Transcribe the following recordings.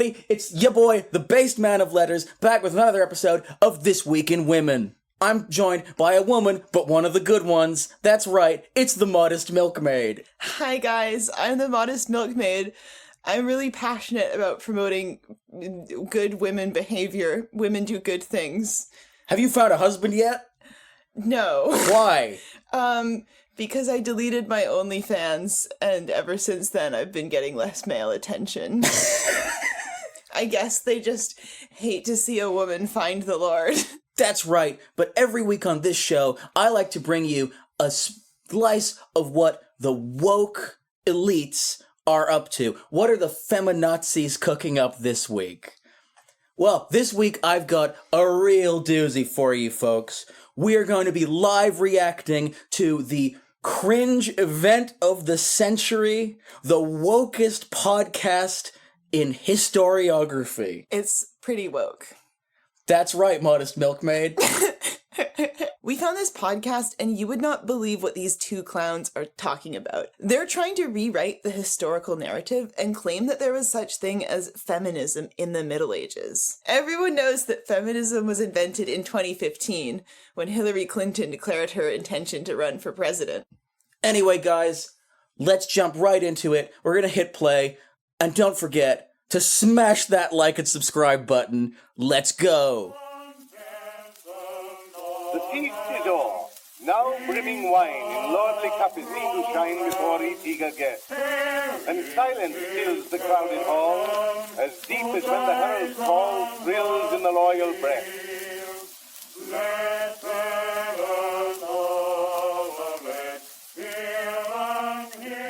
everybody, it's your boy, the based man of letters, back with another episode of This Week in Women. I'm joined by a woman, but one of the good ones. That's right, it's the Modest Milkmaid. Hi guys, I'm the Modest Milkmaid. I'm really passionate about promoting good women behavior. Women do good things. Have you found a husband yet? No. Why? Because I deleted my OnlyFans, and ever since then I've been getting less male attention. I guess they just hate to see a woman find the Lord. That's right, but every week on this show, I like to bring you a slice of what the woke elites are up to. What are the feminazis cooking up this week? Well, this week I've got a real doozy for you folks. We are going to be live reacting to the cringe event of the century, the wokest podcast in historiography. It's pretty woke. That's right, Modest Milkmaid. We found this podcast, and you would not believe what these two clowns are talking about. They're trying to rewrite the historical narrative and claim that there was such thing as feminism in the Middle Ages. Everyone knows that feminism was invented in 2015, when Hillary Clinton declared her intention to run for president. Anyway, guys, let's jump right into it. We're gonna hit play, and don't forget to smash that like and subscribe button. Let's go! The feast is o'er. Now brimming wine in lordly cup is meet to shine before each eager guest. And silence fills the crowded hall, as deep as when the herald's call thrills in the loyal breast.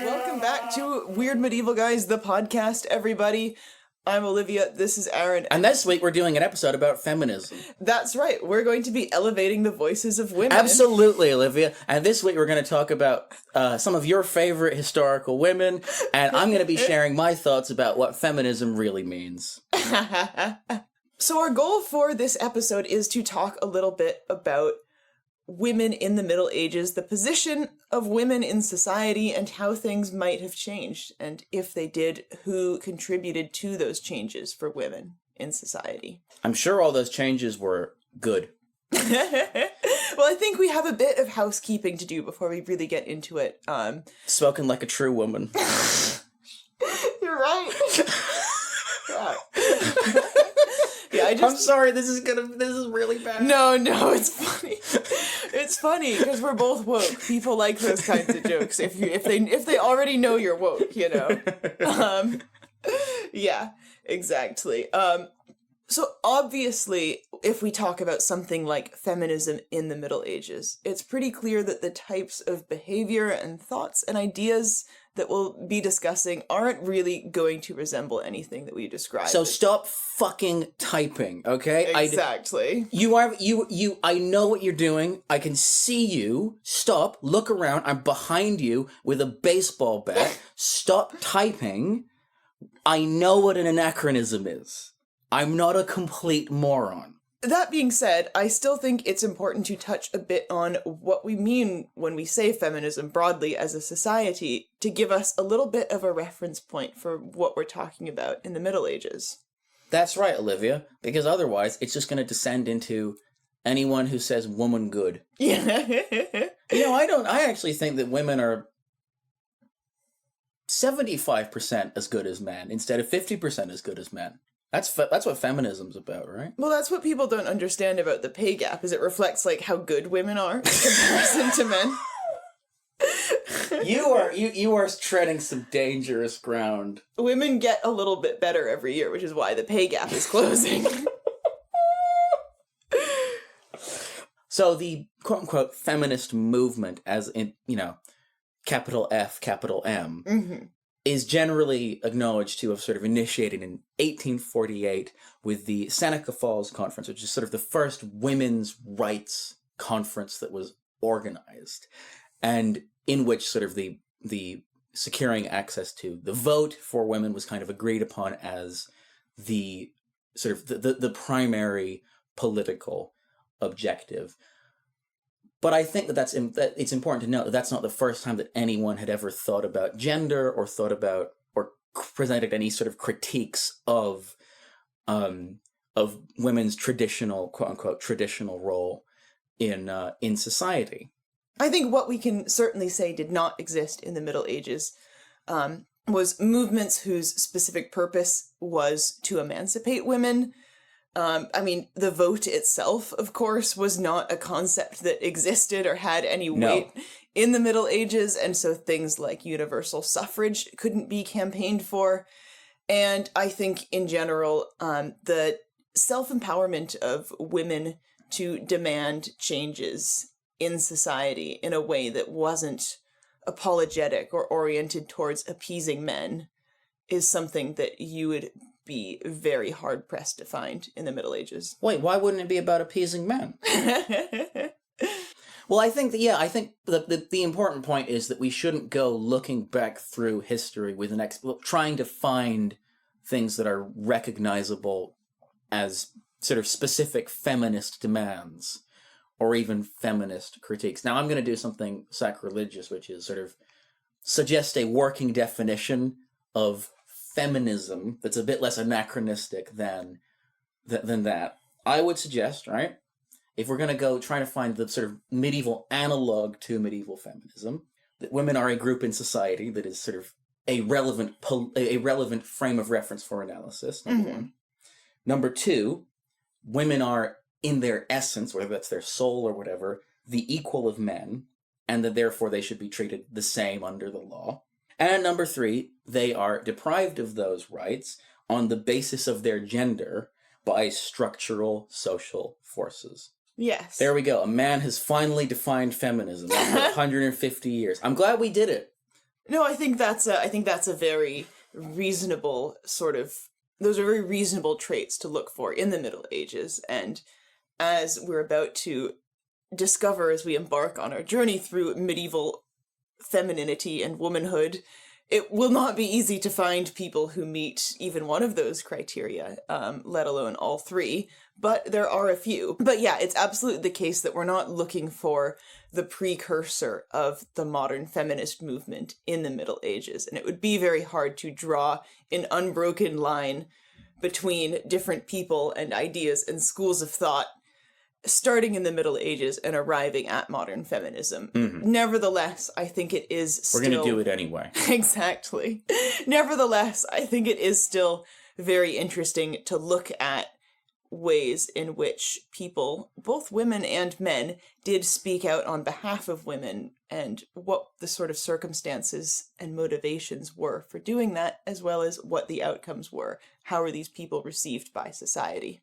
Welcome back to Weird Medieval Guys, the podcast, everybody. I'm Olivia, this is Aran. And this week we're doing an episode about feminism. That's right, we're going to be elevating the voices of women. Absolutely, Olivia. And this week we're going to talk about some of your favorite historical women, and I'm going to be sharing my thoughts about what feminism really means. So our goal for this episode is to talk a little bit about women in the Middle Ages, the position of women in society, and how things might have changed. And if they did, who contributed to those changes for women in society. I'm sure all those changes were good. Well, I think we have a bit of housekeeping to do before we really get into it. Spoken like a true woman. You're right. Yeah. I'm sorry, this is really bad. No, it's funny. It's funny because we're both woke. People like those kinds of jokes if they already know you're woke, you know. Yeah, exactly. So obviously, if we talk about something like feminism in the Middle Ages, it's pretty clear that the types of behavior and thoughts and ideas that we'll be discussing aren't really going to resemble anything that we described. So stop fucking typing, okay? Exactly. I know what you're doing. I can see you. Stop. Look around. I'm behind you with a baseball bat. Stop typing. I know what an anachronism is. I'm not a complete moron. That being said, I still think it's important to touch a bit on what we mean when we say feminism broadly as a society, to give us a little bit of a reference point for what we're talking about in the Middle Ages. That's right, Olivia, because otherwise it's just going to descend into anyone who says woman good. Yeah. I actually think that women are 75% as good as men instead of 50% as good as men. That's what feminism's about, right? Well, that's what people don't understand about the pay gap, is it reflects like how good women are in comparison to men. You are treading some dangerous ground. Women get a little bit better every year, which is why the pay gap is closing. So the quote-unquote feminist movement, as in, capital F, capital M, Mm-hmm. is generally acknowledged to have sort of initiated in 1848 with the Seneca Falls Conference, which is sort of the first women's rights conference that was organized, and in which sort of the securing access to the vote for women was kind of agreed upon as the sort of the primary political objective. But I think that it's important to note that that's not the first time that anyone had ever thought about gender or thought about or presented any sort of critiques of of women's traditional, quote unquote, traditional role in society. I think what we can certainly say did not exist in the Middle Ages was movements whose specific purpose was to emancipate women. I mean, the vote itself, of course, was not a concept that existed or had any weight in the Middle Ages, and so things like universal suffrage couldn't be campaigned for. And I think, in general, the self-empowerment of women to demand changes in society in a way that wasn't apologetic or oriented towards appeasing men is something that you would be very hard-pressed to find in the Middle Ages. Wait, why wouldn't it be about appeasing men? Well, I think the important point is that we shouldn't go looking back through history with trying to find things that are recognizable as sort of specific feminist demands or even feminist critiques. Now, I'm going to do something sacrilegious, which is sort of suggest a working definition of feminism that's a bit less anachronistic than that. I would suggest, right, if we're going to go try to find the sort of medieval analog to medieval feminism, that women are a group in society that is sort of a relevant frame of reference for analysis, number one. Number two, women are, in their essence, whether that's their soul or whatever, the equal of men, and that therefore they should be treated the same under the law. And number three, they are deprived of those rights on the basis of their gender by structural social forces. Yes. There we go. A man has finally defined feminism after 150 years. I'm glad we did it. No, I think that's a very reasonable those are very reasonable traits to look for in the Middle Ages. And as we're about to discover as we embark on our journey through medieval femininity and womanhood, it will not be easy to find people who meet even one of those criteria, let alone all three, but there are a few. But yeah, it's absolutely the case that we're not looking for the precursor of the modern feminist movement in the Middle Ages, and it would be very hard to draw an unbroken line between different people and ideas and schools of thought starting in the Middle Ages and arriving at modern feminism. Nevertheless, I think it is still... We're going to do it anyway. Exactly. Nevertheless, I think it is still very interesting to look at ways in which people, both women and men, did speak out on behalf of women and what the sort of circumstances and motivations were for doing that, as well as what the outcomes were. How were these people received by society?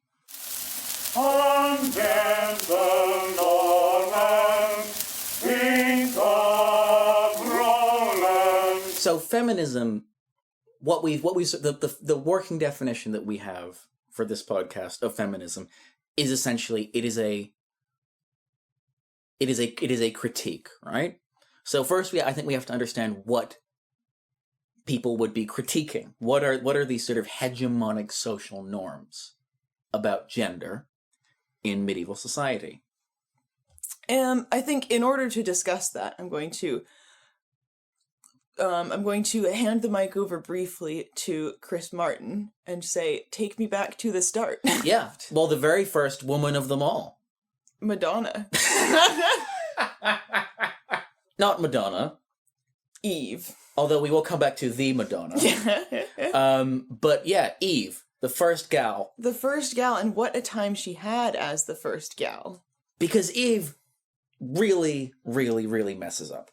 Again the Normans think of Roland. So feminism, the working definition that we have for this podcast of feminism is essentially it is a critique, right? So first I think we have to understand what people would be critiquing. What are these sort of hegemonic social norms about gender in medieval society? I think in order to discuss that, I'm going to hand the mic over briefly to Chris Martin and say, take me back to the start. Yeah, well, the very first woman of them all. Madonna. Not Madonna. Eve. Although we will come back to the Madonna. But yeah, Eve. The first gal. The first gal, and what a time she had as the first gal. Because Eve really, really, really messes up.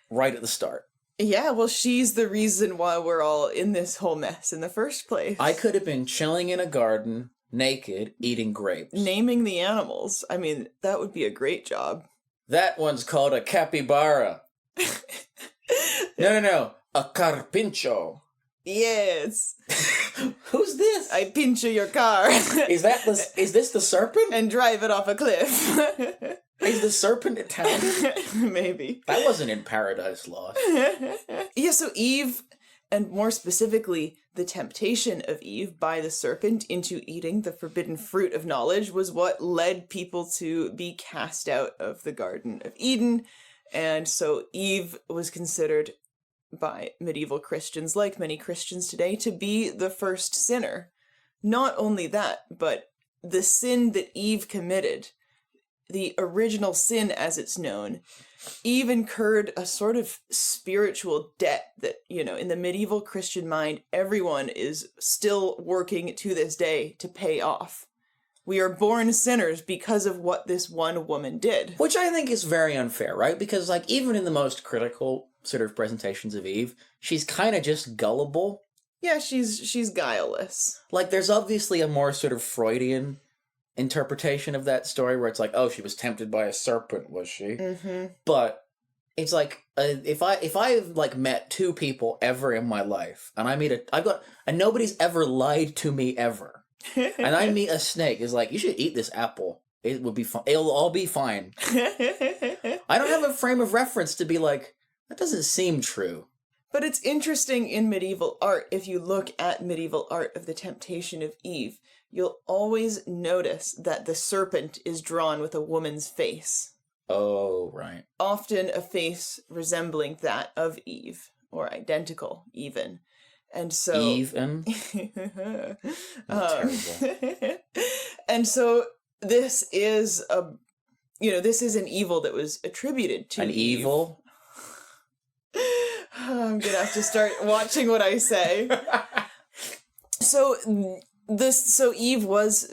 Right at the start. Yeah, well, she's the reason why we're all in this whole mess in the first place. I could have been chilling in a garden, naked, eating grapes. Naming the animals. I mean, that would be a great job. That one's called a capybara. No. A carpincho. Yes. Who's this? I pincher your car. Is this the serpent? And drive it off a cliff. Is the serpent Italian? Maybe. That wasn't in Paradise Lost. Yeah, so Eve, and more specifically, the temptation of Eve by the serpent into eating the forbidden fruit of knowledge was what led people to be cast out of the Garden of Eden. And so Eve was considered by medieval Christians, like many Christians today, to be the first sinner. Not only that, but the sin that Eve committed, the original sin as it's known, Eve incurred a sort of spiritual debt that, in the medieval Christian mind, everyone is still working to this day to pay off. We are born sinners because of what this one woman did. Which I think is very unfair, right? Because, like, even in the most critical sort of presentations of Eve, she's kind of just gullible. Yeah, she's guileless. Like, there's obviously a more sort of Freudian interpretation of that story where it's like, oh, she was tempted by a serpent, was she? Mm-hmm. But it's like, if I've like met two people ever in my life, and and nobody's ever lied to me ever, and I meet a snake, it's like, you should eat this apple. It would be fine. It'll all be fine. I don't have a frame of reference to be like, that doesn't seem true. But it's interesting in medieval art, if you look at medieval art of the temptation of Eve, you'll always notice that the serpent is drawn with a woman's face. Oh, right. Often a face resembling that of Eve, or identical even. And so... Even? Terrible. And so this is this is an evil that was attributed to An Eve. evil? I'm gonna have to start watching what I say. So Eve was,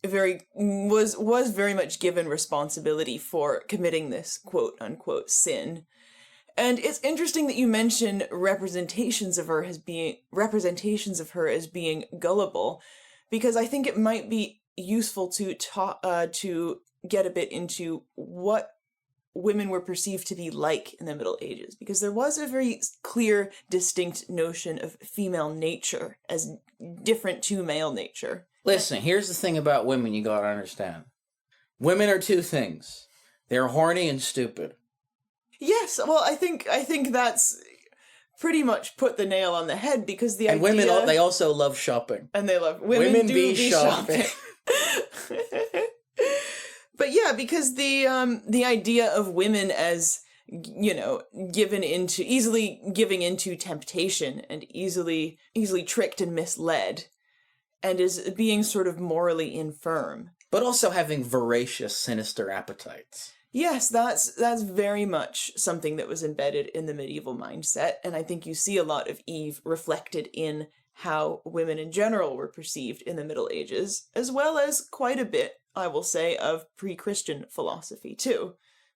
was very much given responsibility for committing this quote unquote sin. And it's interesting that you mention representations of her as being gullible, because I think it might be useful to get a bit into what women were perceived to be like in the Middle Ages, because there was a very clear, distinct notion of female nature as different to male nature. Listen, here's the thing about women you gotta understand. Women are two things. They're horny and stupid. Yes, well, I think that's pretty much put the nail on the head, because the idea... women, they also love shopping. And they love... Women do be shopping. But yeah, because the idea of women as, easily giving into temptation and easily tricked and misled, and as being sort of morally infirm. But also having voracious, sinister appetites. Yes, that's very much something that was embedded in the medieval mindset, and I think you see a lot of Eve reflected in how women in general were perceived in the Middle Ages, as well as quite a bit, I will say, of pre-Christian philosophy too,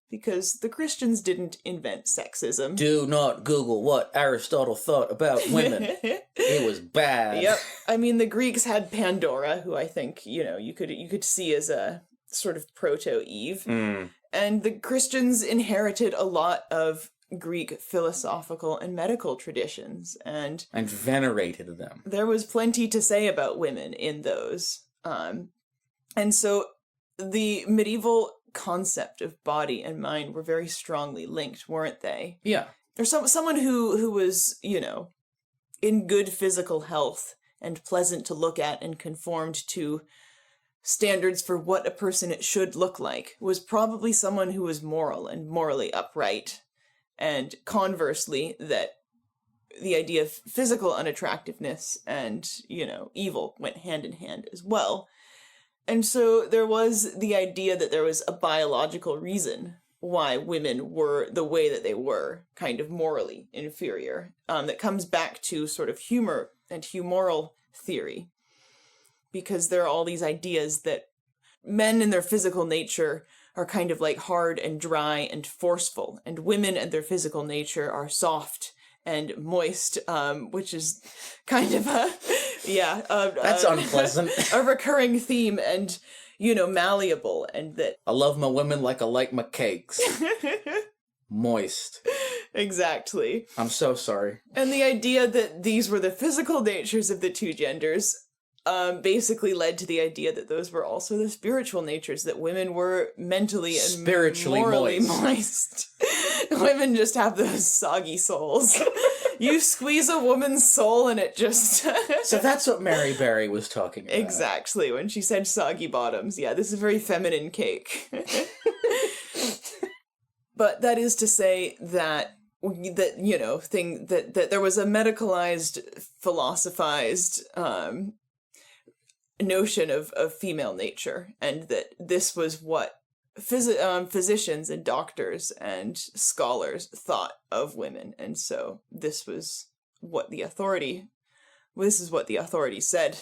because the Christians didn't invent sexism. Do not Google what Aristotle thought about women. It was bad. Yep. I mean, the Greeks had Pandora, who I think, you could see as a sort of proto-Eve. Mm. And the Christians inherited a lot of Greek philosophical and medical traditions, and venerated them. There was plenty to say about women in those. And so the medieval concept of body and mind were very strongly linked, weren't they? Yeah. There's someone who was, in good physical health and pleasant to look at and conformed to standards for what a person should look like, was probably someone who was moral and morally upright. And conversely, that the idea of physical unattractiveness and, evil went hand in hand as well. And so there was the idea that there was a biological reason why women were the way that they were, kind of morally inferior, that comes back to sort of humor and humoral theory. Because there are all these ideas that men in their physical nature are kind of like hard and dry and forceful, and women and their physical nature are soft and moist, which is kind of that's unpleasant. A recurring theme, and malleable, and that I love my women like I like my cakes. Moist. Exactly. I'm so sorry. And the idea that these were the physical natures of the two genders basically led to the idea that those were also the spiritual natures, that women were mentally and spiritually morally moist. Women just have those soggy souls. You squeeze a woman's soul and it just... So that's what Mary Berry was talking about. Exactly, when she said soggy bottoms. Yeah, this is a very feminine cake. But that is to say that there was a medicalized, philosophized notion of female nature, and that this was what physicians and doctors and scholars thought of women, and so this is what the authority said.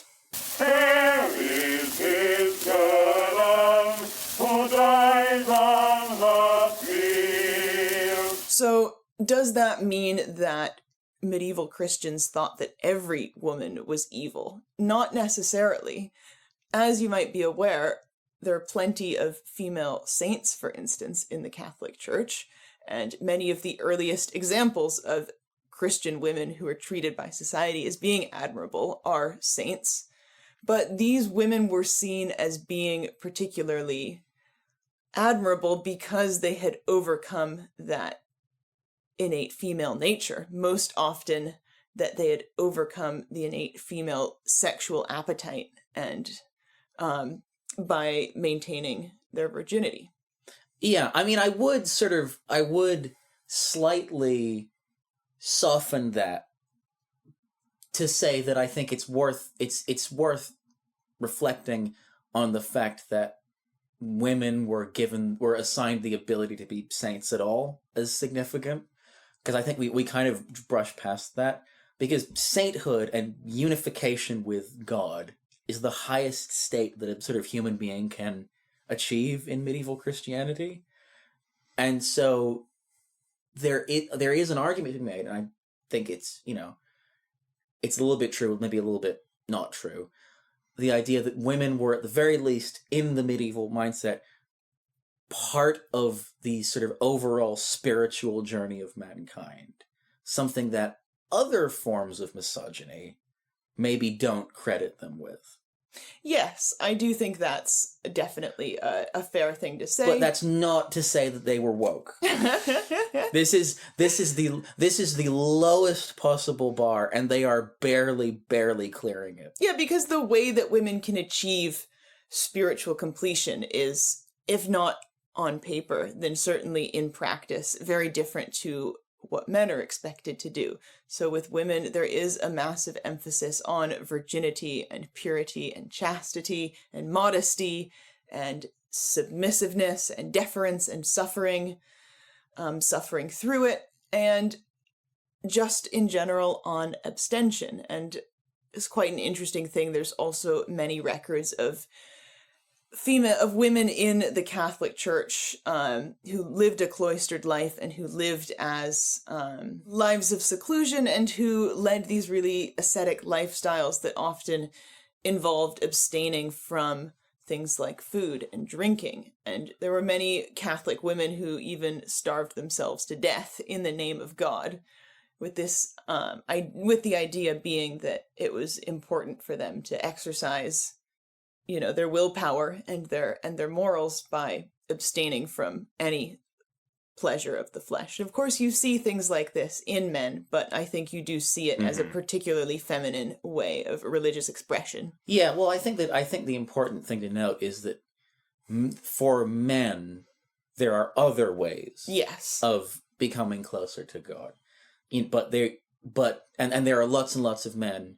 Here is his girdle, who dies on the field. So does that mean that medieval Christians thought that every woman was evil? Not necessarily. As you might be aware, there are plenty of female saints, for instance, in the Catholic Church, and many of the earliest examples of Christian women who are treated by society as being admirable are saints. But these women were seen as being particularly admirable because they had overcome that innate female nature. Most often that they had overcome the innate female sexual appetite and by maintaining their virginity. Yeah, I mean, I would slightly soften that to say that I think it's worth reflecting on the fact that women were assigned the ability to be saints at all as significant, because I think we kind of brush past that, because sainthood and unification with God is the highest state that a sort of human being can achieve in medieval Christianity. And so there is an argument to be made, and I think it's a little bit true, maybe a little bit not true. The idea that women were, at the very least, in the medieval mindset, part of the sort of overall spiritual journey of mankind. Something that other forms of misogyny maybe don't credit them with. Yes, I do think that's definitely a fair thing to say. But that's not to say that they were woke. This is the lowest possible bar, and they are barely clearing it. Yeah, because the way that women can achieve spiritual completion is, if not on paper, then certainly in practice, very different to what men are expected to do. So with women, there is a massive emphasis on virginity and purity and chastity and modesty and submissiveness and deference and suffering through it, and just in general on abstention. And it's quite an interesting thing. There's also many records of women in the Catholic Church who lived a cloistered life and who lived as lives of seclusion and who led these really ascetic lifestyles that often involved abstaining from things like food and drinking. And there were many Catholic women who even starved themselves to death in the name of God, with this with the idea being that it was important for them to exercise their willpower and their morals by abstaining from any pleasure of the flesh. And of course, you see things like this in men, but I think you do see it as a particularly feminine way of religious expression. Yeah, well, I think the important thing to note is that for men, there are other ways, yes, of becoming closer to God. But there are lots and lots of men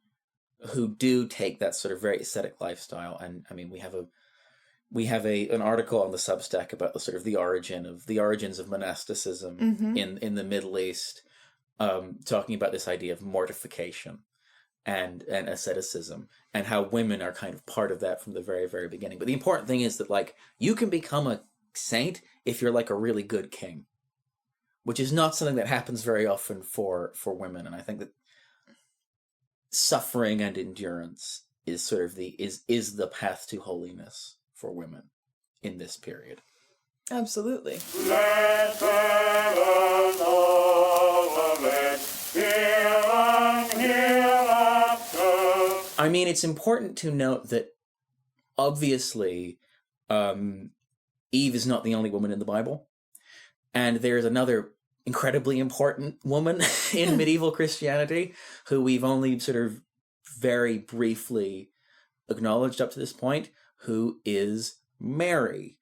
who do take that sort of very ascetic lifestyle. And I mean, we have an article on the Substack about the sort of the origins of monasticism in the Middle East, talking about this idea of mortification and asceticism, and how women are kind of part of that from the very, very beginning. But the important thing is that, like, you can become a saint if you're like a really good king, which is not something that happens very often for women. And I think that suffering and endurance is sort of is the path to holiness for women in this period. Absolutely. Let heaven all of it hereafter. I mean, it's important to note that obviously Eve is not the only woman in the Bible, and there's another incredibly important woman in medieval Christianity who we've only sort of very briefly acknowledged up to this point, who is Mary.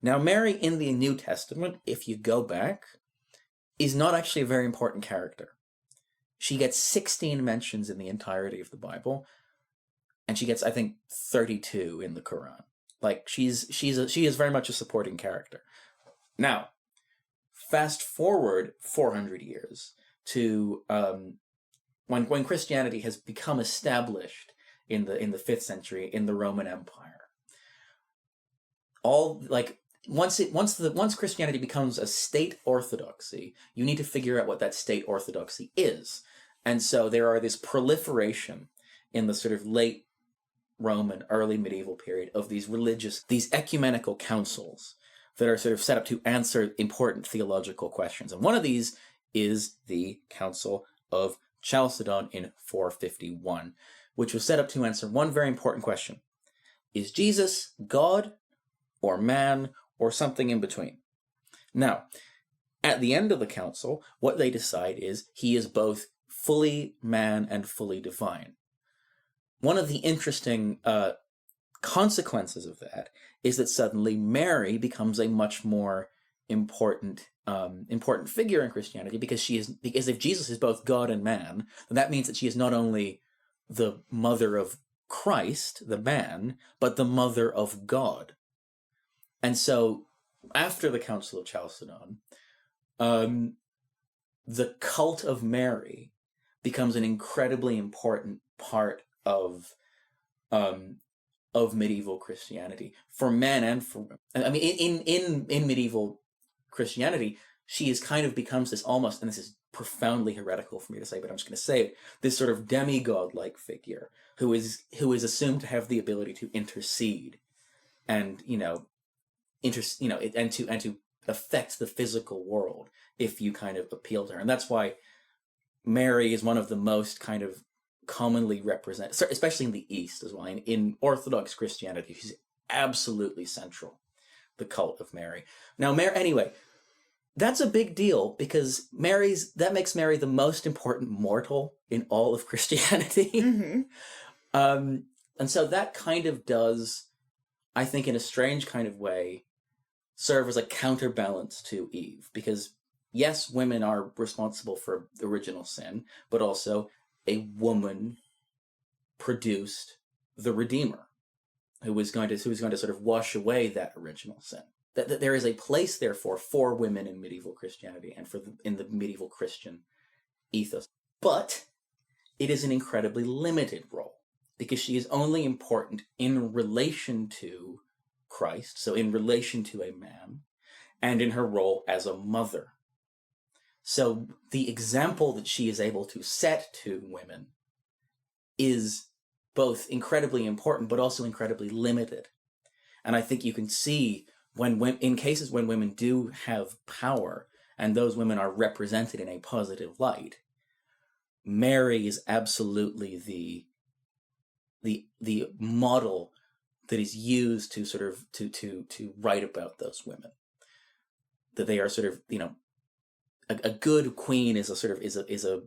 Now, Mary in the New Testament, if you go back, is not actually a very important character. She gets 16 mentions in the entirety of the Bible, and she gets, I think, 32 in the Quran. Like, she is very much a supporting character. Now, fast forward 400 years to when Christianity has become established in the 5th century in the Roman Empire. All, like, once Christianity becomes a state orthodoxy, you need to figure out what that state orthodoxy is. And so there are this proliferation in the sort of late Roman, early medieval period of these ecumenical councils that are sort of set up to answer important theological questions. And one of these is the Council of Chalcedon in 451, which was set up to answer one very important question. Is Jesus God or man or something in between? Now, at the end of the council, what they decide is he is both fully man and fully divine. One of the interesting consequences of that is that suddenly Mary becomes a much more important figure in Christianity because if Jesus is both God and man, then that means that she is not only the mother of Christ, the man, but the mother of God. And so, after the Council of Chalcedon, the cult of Mary becomes an incredibly important part of medieval Christianity for men and for women. I mean, in medieval Christianity, she becomes this almost, and this is profoundly heretical for me to say, but I'm just going to say it, this sort of demigod-like figure who is assumed to have the ability to intercede and and to affect the physical world if you kind of appeal to her. And that's why Mary is one of the most kind of commonly represented, especially in the East as well. In Orthodox Christianity, she's absolutely central, the cult of Mary. Now, anyway, that's a big deal because that makes Mary the most important mortal in all of Christianity. Mm-hmm. And so that kind of does, I think in a strange kind of way, serve as a counterbalance to Eve. Because yes, women are responsible for the original sin, but also a woman produced the Redeemer, who was going to sort of wash away that original sin. That there is a place, therefore, for women in medieval Christianity and in the medieval Christian ethos. But it is an incredibly limited role, because she is only important in relation to Christ, so in relation to a man, and in her role as a mother. So the example that she is able to set to women is both incredibly important, but also incredibly limited. And I think you can see in cases when women do have power, and those women are represented in a positive light, Mary is absolutely the model that is used to sort of to write about those women. That they are sort of, a good queen is a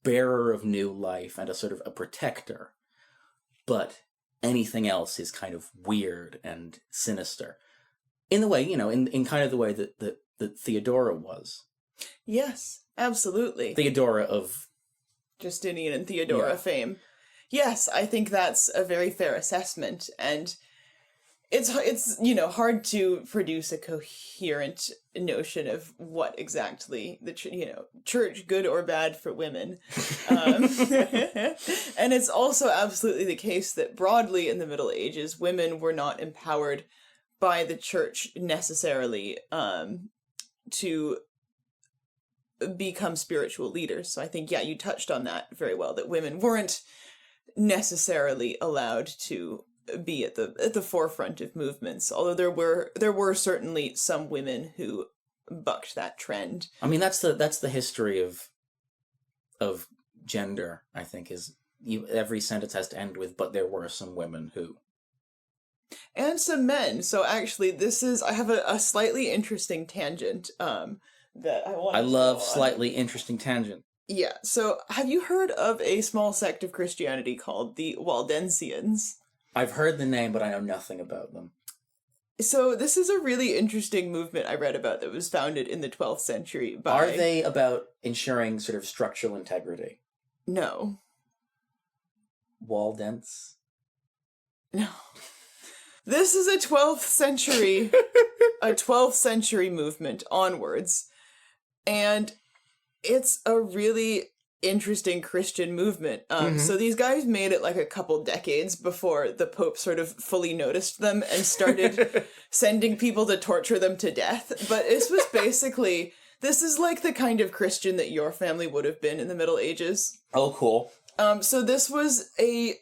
bearer of new life and a sort of a protector, but anything else is kind of weird and sinister, in the way, in kind of the way that Theodora was. Yes, absolutely. Theodora of Justinian and Theodora fame. Yes, I think that's a very fair assessment, and it's hard to produce a coherent notion of what exactly the church, good or bad for women. And it's also absolutely the case that broadly in the Middle Ages, women were not empowered by the church necessarily to become spiritual leaders. So I think, you touched on that very well, that women weren't necessarily allowed to be at the forefront of movements, although there were certainly some women who bucked that trend. I mean, that's the history of gender, I think, is every sentence has to end with, but there were some women who. And some men. So actually, I have a slightly interesting tangent that I want. I love slightly interesting tangent. Yeah. So have you heard of a small sect of Christianity called the Waldensians? I've heard the name, but I know nothing about them. So this is a really interesting movement I read about that was founded in the 12th century by... Are they about ensuring sort of structural integrity? No. Waldense? No. This is a 12th century movement onwards. And it's a really interesting Christian movement. So these guys made it like a couple decades before the Pope sort of fully noticed them and started sending people to torture them to death. But this was basically, this is like the kind of Christian that your family would have been in the Middle Ages. Oh, cool. So this was a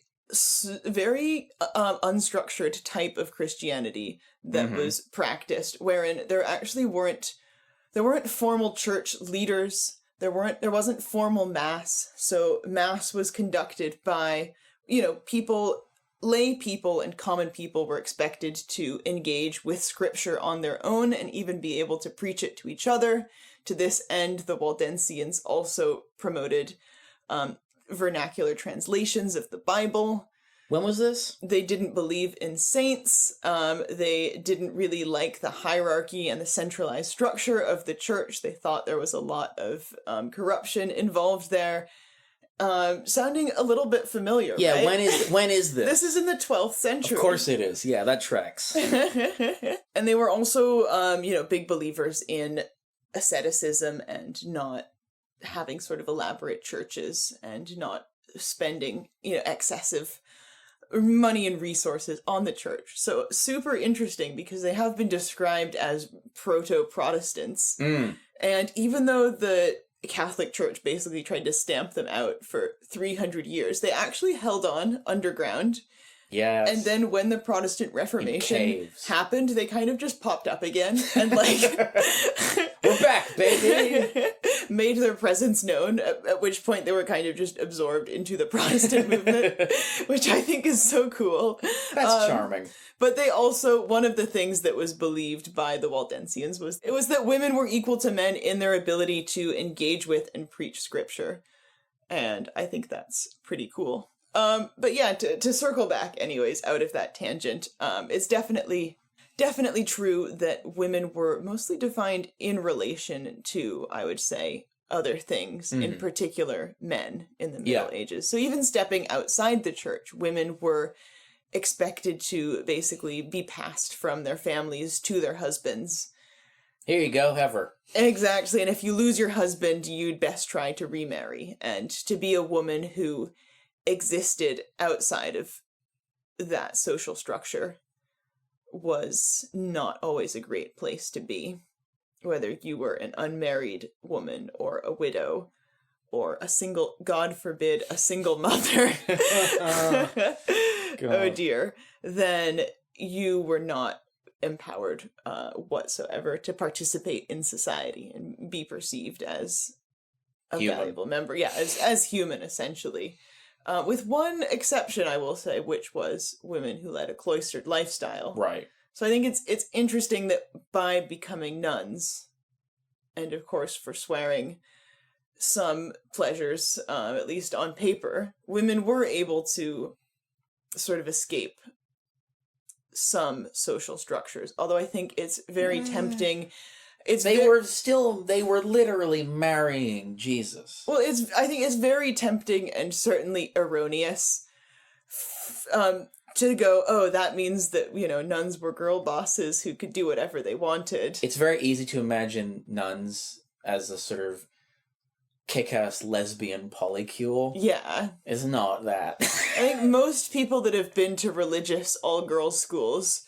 very unstructured type of Christianity that was practiced, wherein there weren't formal church leaders. There wasn't formal mass. So mass was conducted by, lay people and common people were expected to engage with scripture on their own and even be able to preach it to each other. To this end, the Waldensians also promoted vernacular translations of the Bible. When was this? They didn't believe in saints. They didn't really like the hierarchy and the centralized structure of the church. They thought there was a lot of corruption involved there. Sounding a little bit familiar, Yeah, right? when is this? This is in the 12th century. Of course it is. Yeah, that tracks. And they were also, big believers in asceticism and not having sort of elaborate churches and not spending, excessive money and resources on the church. So super interesting because they have been described as proto-Protestants. And even though the Catholic Church basically tried to stamp them out for 300 years, they actually held on underground. Yes. And then when the Protestant Reformation happened, they kind of just popped up again and we're back, baby! made their presence known, at which point they were kind of just absorbed into the Protestant movement, which I think is so cool. That's charming. But they also, one of the things that was believed by the Waldensians was that women were equal to men in their ability to engage with and preach scripture. And I think that's pretty cool. But yeah, to circle back anyways, out of that tangent, it's definitely true that women were mostly defined in relation to, I would say, other things, in particular men in the Middle Ages. So even stepping outside the church, women were expected to basically be passed from their families to their husbands. Here you go, have her. Exactly, and if you lose your husband, you'd best try to remarry. And to be a woman who existed outside of that social structure was not always a great place to be, whether you were an unmarried woman or a widow or a single, God forbid, a single mother. Oh dear. Then you were not empowered whatsoever to participate in society and be perceived as a valuable member. Yeah, as human, essentially. With one exception, I will say, which was women who led a cloistered lifestyle. Right. So I think it's interesting that by becoming nuns, and of course forswearing some pleasures, at least on paper, women were able to sort of escape some social structures. Although I think it's very tempting. They were literally marrying Jesus. Well, I think it's very tempting and certainly erroneous to go, oh, that means that, nuns were girl bosses who could do whatever they wanted. It's very easy to imagine nuns as a sort of kick-ass lesbian polycule. Yeah. It's not that. I think most people that have been to religious all-girls schools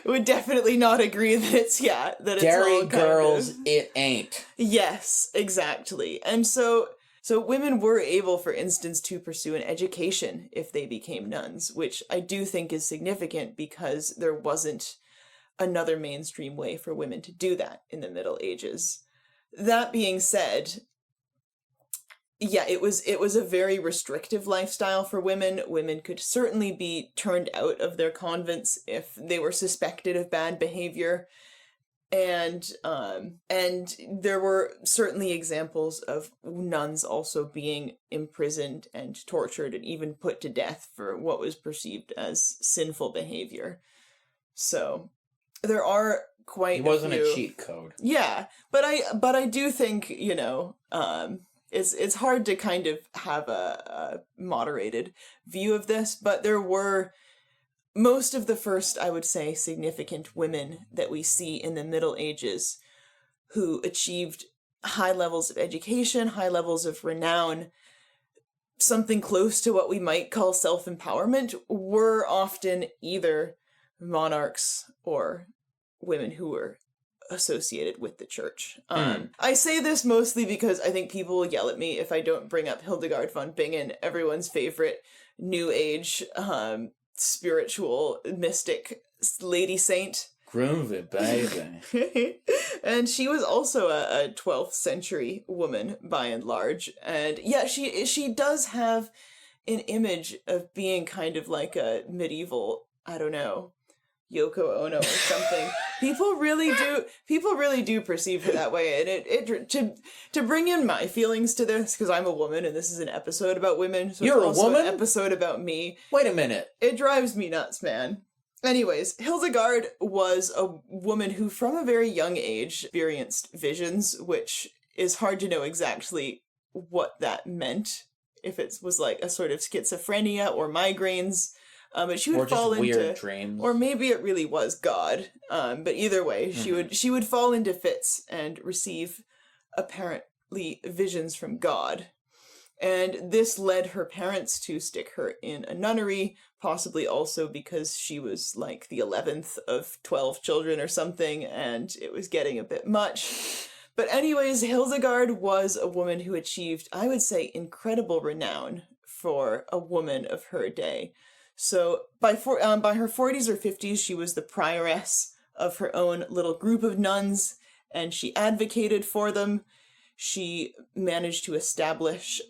would definitely not agree that it's Dairy all girls, it ain't. Yes, exactly. And so women were able, for instance, to pursue an education if they became nuns, which I do think is significant because there wasn't another mainstream way for women to do that in the Middle Ages. That being said, yeah, it was a very restrictive lifestyle for women. Women could certainly be turned out of their convents if they were suspected of bad behavior. And there were certainly examples of nuns also being imprisoned and tortured and even put to death for what was perceived as sinful behavior. So there are quite It wasn't a cheat code. Yeah, but I do think, it's hard to kind of have a moderated view of this, but there were most of the first, I would say, significant women that we see in the Middle Ages who achieved high levels of education, high levels of renown, something close to what we might call self-empowerment, were often either monarchs or women who were associated with the church. I say this mostly because I think people will yell at me if I don't bring up Hildegard von Bingen, everyone's favorite New Age spiritual mystic lady saint. Groovy, baby. And she was also a 12th century woman by and large. And yeah, she does have an image of being kind of like a medieval, I don't know, Yoko Ono or something. People really do perceive her that way. And it to bring in my feelings to this, because I'm a woman and this is an episode about women. So You're it's also a woman? an episode about me. Wait a minute. It drives me nuts, man. Anyways, Hildegard was a woman who from a very young age experienced visions, which is hard to know exactly what that meant. If it was like a sort of schizophrenia or migraines. But she would Or just fall weird into dreams. or maybe it really was God. But either way, she would fall into fits and receive apparently visions from God. And this led her parents to stick her in a nunnery, possibly also because she was like the 11th of 12 children or something, and it was getting a bit much. But anyways, Hildegard was a woman who achieved, I would say, incredible renown for a woman of her day. So by her 40s or 50s, she was the prioress of her own little group of nuns, and she advocated for them. She managed to establish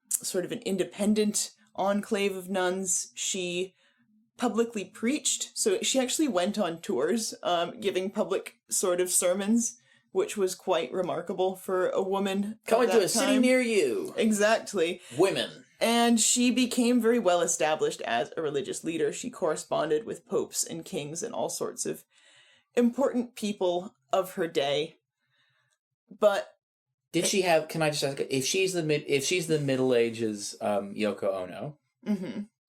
sort of an independent enclave of nuns. She publicly preached, so she actually went on tours, giving public sort of sermons, which was quite remarkable for a woman. Coming to a time. city near you. Exactly. Women. And she became very well established as a religious leader. She corresponded with popes and kings and all sorts of important people of her day. But did she have? Can I just ask? If she's the Middle Ages Yoko Ono,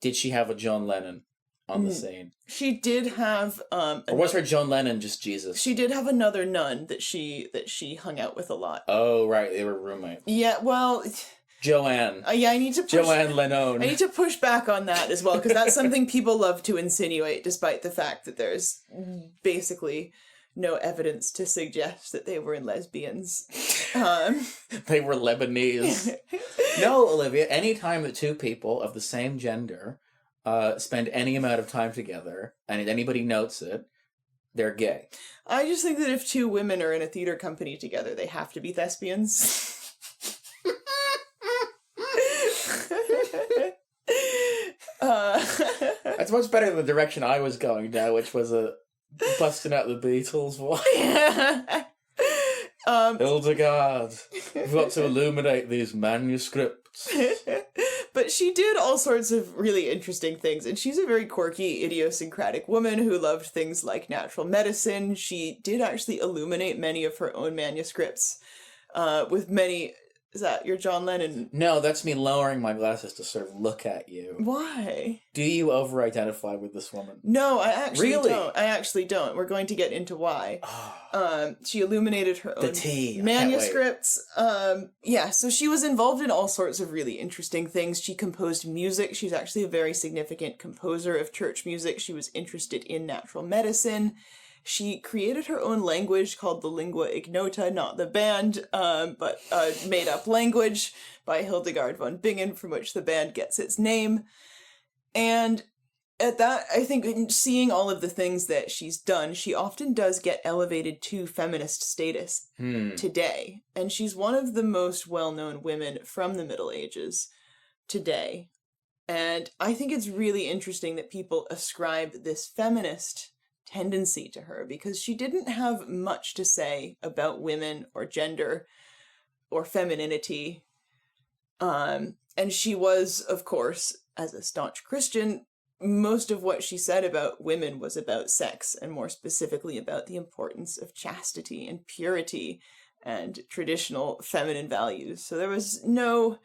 did she have a John Lennon on the scene? She did have. Or was her John Lennon just Jesus? She did have another nun that she hung out with a lot. Oh right, they were roommates. Yeah, well. Joanne. Yeah, I need to push... Joanne Lennon. I need to push back on that as well, because that's something people love to insinuate, despite the fact that there's basically no evidence to suggest that they were lesbians. They were Lebanese. No, Olivia, anytime that two people of the same gender spend any amount of time together, and anybody notes it, they're gay. I just think that if two women are in a theater company together, they have to be thespians. That's much better than the direction I was going now, which was busting out the Beatles voice. Hildegard, we've got to illuminate these manuscripts. But she did all sorts of really interesting things, and she's a very quirky, idiosyncratic woman who loved things like natural medicine. She did actually illuminate many of her own manuscripts, with many... Is that your John Lennon? No, that's me lowering my glasses to sort of look at you. Why? Do you over-identify with this woman? No, I actually Really? don't. I actually don't. We're going to get into why. She illuminated her own manuscripts. Yeah, so she was involved in all sorts of really interesting things. She composed music. She's actually a very significant composer of church music. She was interested in natural medicine. She created her own language called the lingua ignota, not the band, but a made-up language by Hildegard von Bingen, from which the band gets its name. And at that, I think, seeing all of the things that she's done, she often does get elevated to feminist status today. And she's one of the most well-known women from the Middle Ages today. And I think it's really interesting that people ascribe this feminist tendency to her, because she didn't have much to say about women or gender or femininity. And she was, of course, as a staunch Christian, most of what she said about women was about sex, and more specifically about the importance of chastity and purity and traditional feminine values. So there was no,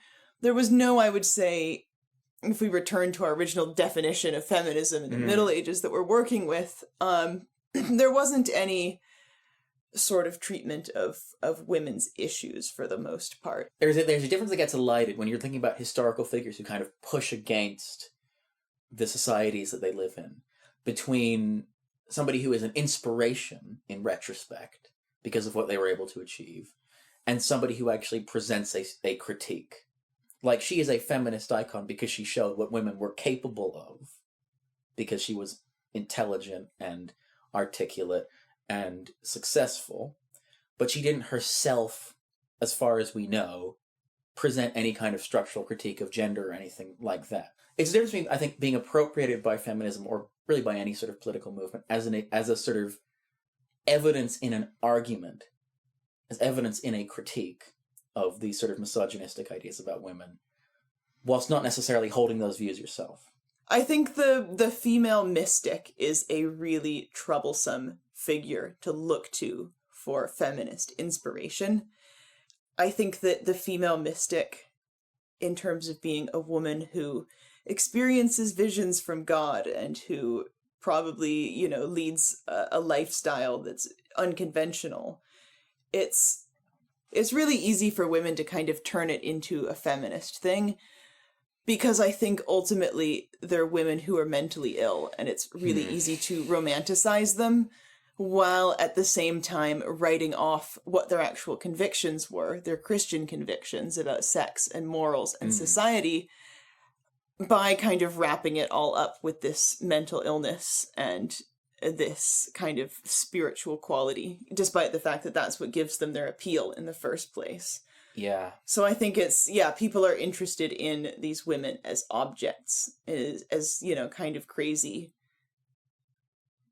I would say, if we return to our original definition of feminism in the Middle Ages that we're working with, there wasn't any sort of treatment of women's issues for the most part. There's a difference that gets elided when you're thinking about historical figures who kind of push against the societies that they live in, between somebody who is an inspiration in retrospect because of what they were able to achieve, and somebody who actually presents a critique. Like, she is a feminist icon because she showed what women were capable of, because she was intelligent and articulate and successful, but she didn't herself, as far as we know, present any kind of structural critique of gender or anything like that. It's the difference between, I think, being appropriated by feminism, or really by any sort of political movement, as a sort of evidence in an argument, as evidence in a critique of these sort of misogynistic ideas about women, whilst not necessarily holding those views yourself. I think the female mystic is a really troublesome figure to look to for feminist inspiration. I think that the female mystic, in terms of being a woman who experiences visions from God and who probably, leads a lifestyle that's unconventional, it's really easy for women to kind of turn it into a feminist thing, because I think ultimately they're women who are mentally ill, and it's really easy to romanticize them, while at the same time writing off what their actual convictions were, their Christian convictions about sex and morals and society, by kind of wrapping it all up with this mental illness and this kind of spiritual quality, despite the fact that that's what gives them their appeal in the first place. Yeah. So I think people are interested in these women as objects, as kind of crazy,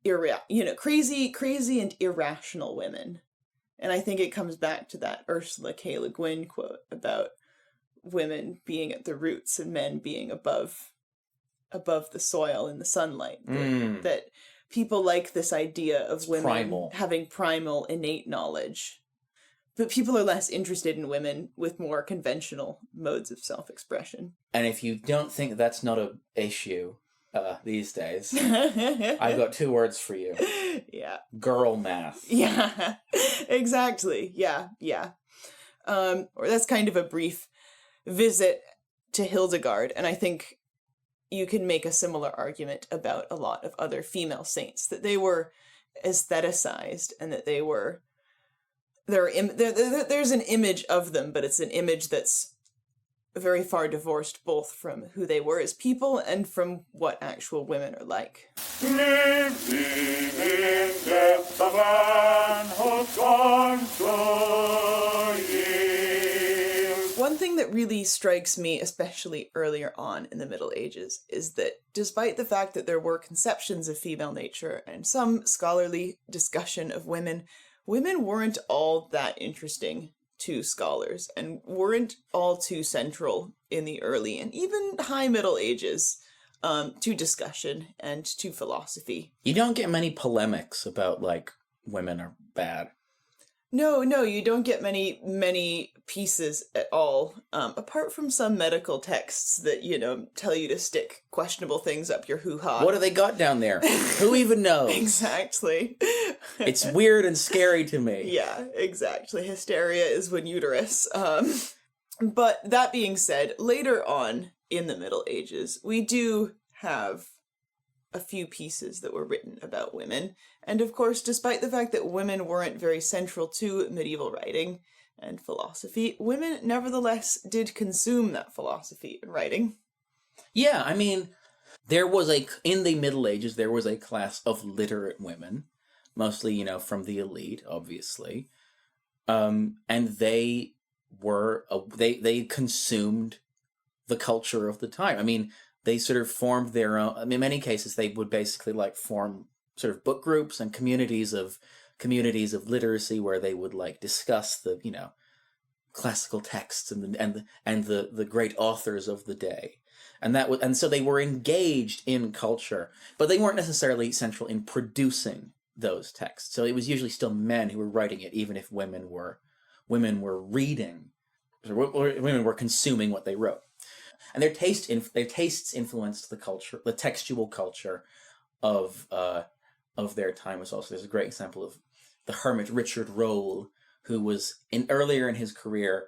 crazy and irrational women. And I think it comes back to that Ursula K. Le Guin quote about women being at the roots and men being above the soil in the sunlight. That people like this idea of women having primal, innate knowledge. But people are less interested in women with more conventional modes of self-expression. And if you don't think that's not an issue these days, I've got 2 words for you. Yeah. Girl math. Yeah, exactly. Yeah. Or that's kind of a brief visit to Hildegard, and I think you can make a similar argument about a lot of other female saints, that they were aestheticized and that they were there's an image of them, but it's an image that's very far divorced both from who they were as people and from what actual women are like. Living in death, the man who's gone to yield. One thing that really strikes me, especially earlier on in the Middle Ages, is that despite the fact that there were conceptions of female nature and some scholarly discussion of women weren't all that interesting to scholars and weren't all too central in the early and even high Middle Ages to discussion and to philosophy. You don't get many polemics about, women are bad. No, you don't get many pieces at all, apart from some medical texts that, tell you to stick questionable things up your hoo-ha. What do they got down there? Who even knows? Exactly. It's weird and scary to me. Yeah, exactly. Hysteria is when uterus. But that being said, later on in the Middle Ages, we do have a few pieces that were written about women. And of course, despite the fact that women weren't very central to medieval writing and philosophy, women nevertheless did consume that philosophy and writing. Yeah, I mean, in the Middle Ages, there was a class of literate women, mostly, from the elite, obviously. And they they consumed the culture of the time. I mean, they sort of formed their own. I mean, in many cases, they would basically form sort of book groups and communities of literacy where they would discuss the classical texts and the great authors of the day, and so they were engaged in culture, but they weren't necessarily central in producing those texts. So it was usually still men who were writing it, even if women were women were reading, women were consuming what they wrote. And their tastes influenced the culture, the textual culture of their time as well. So there's a great example of the hermit Richard Rolle, who was earlier in his career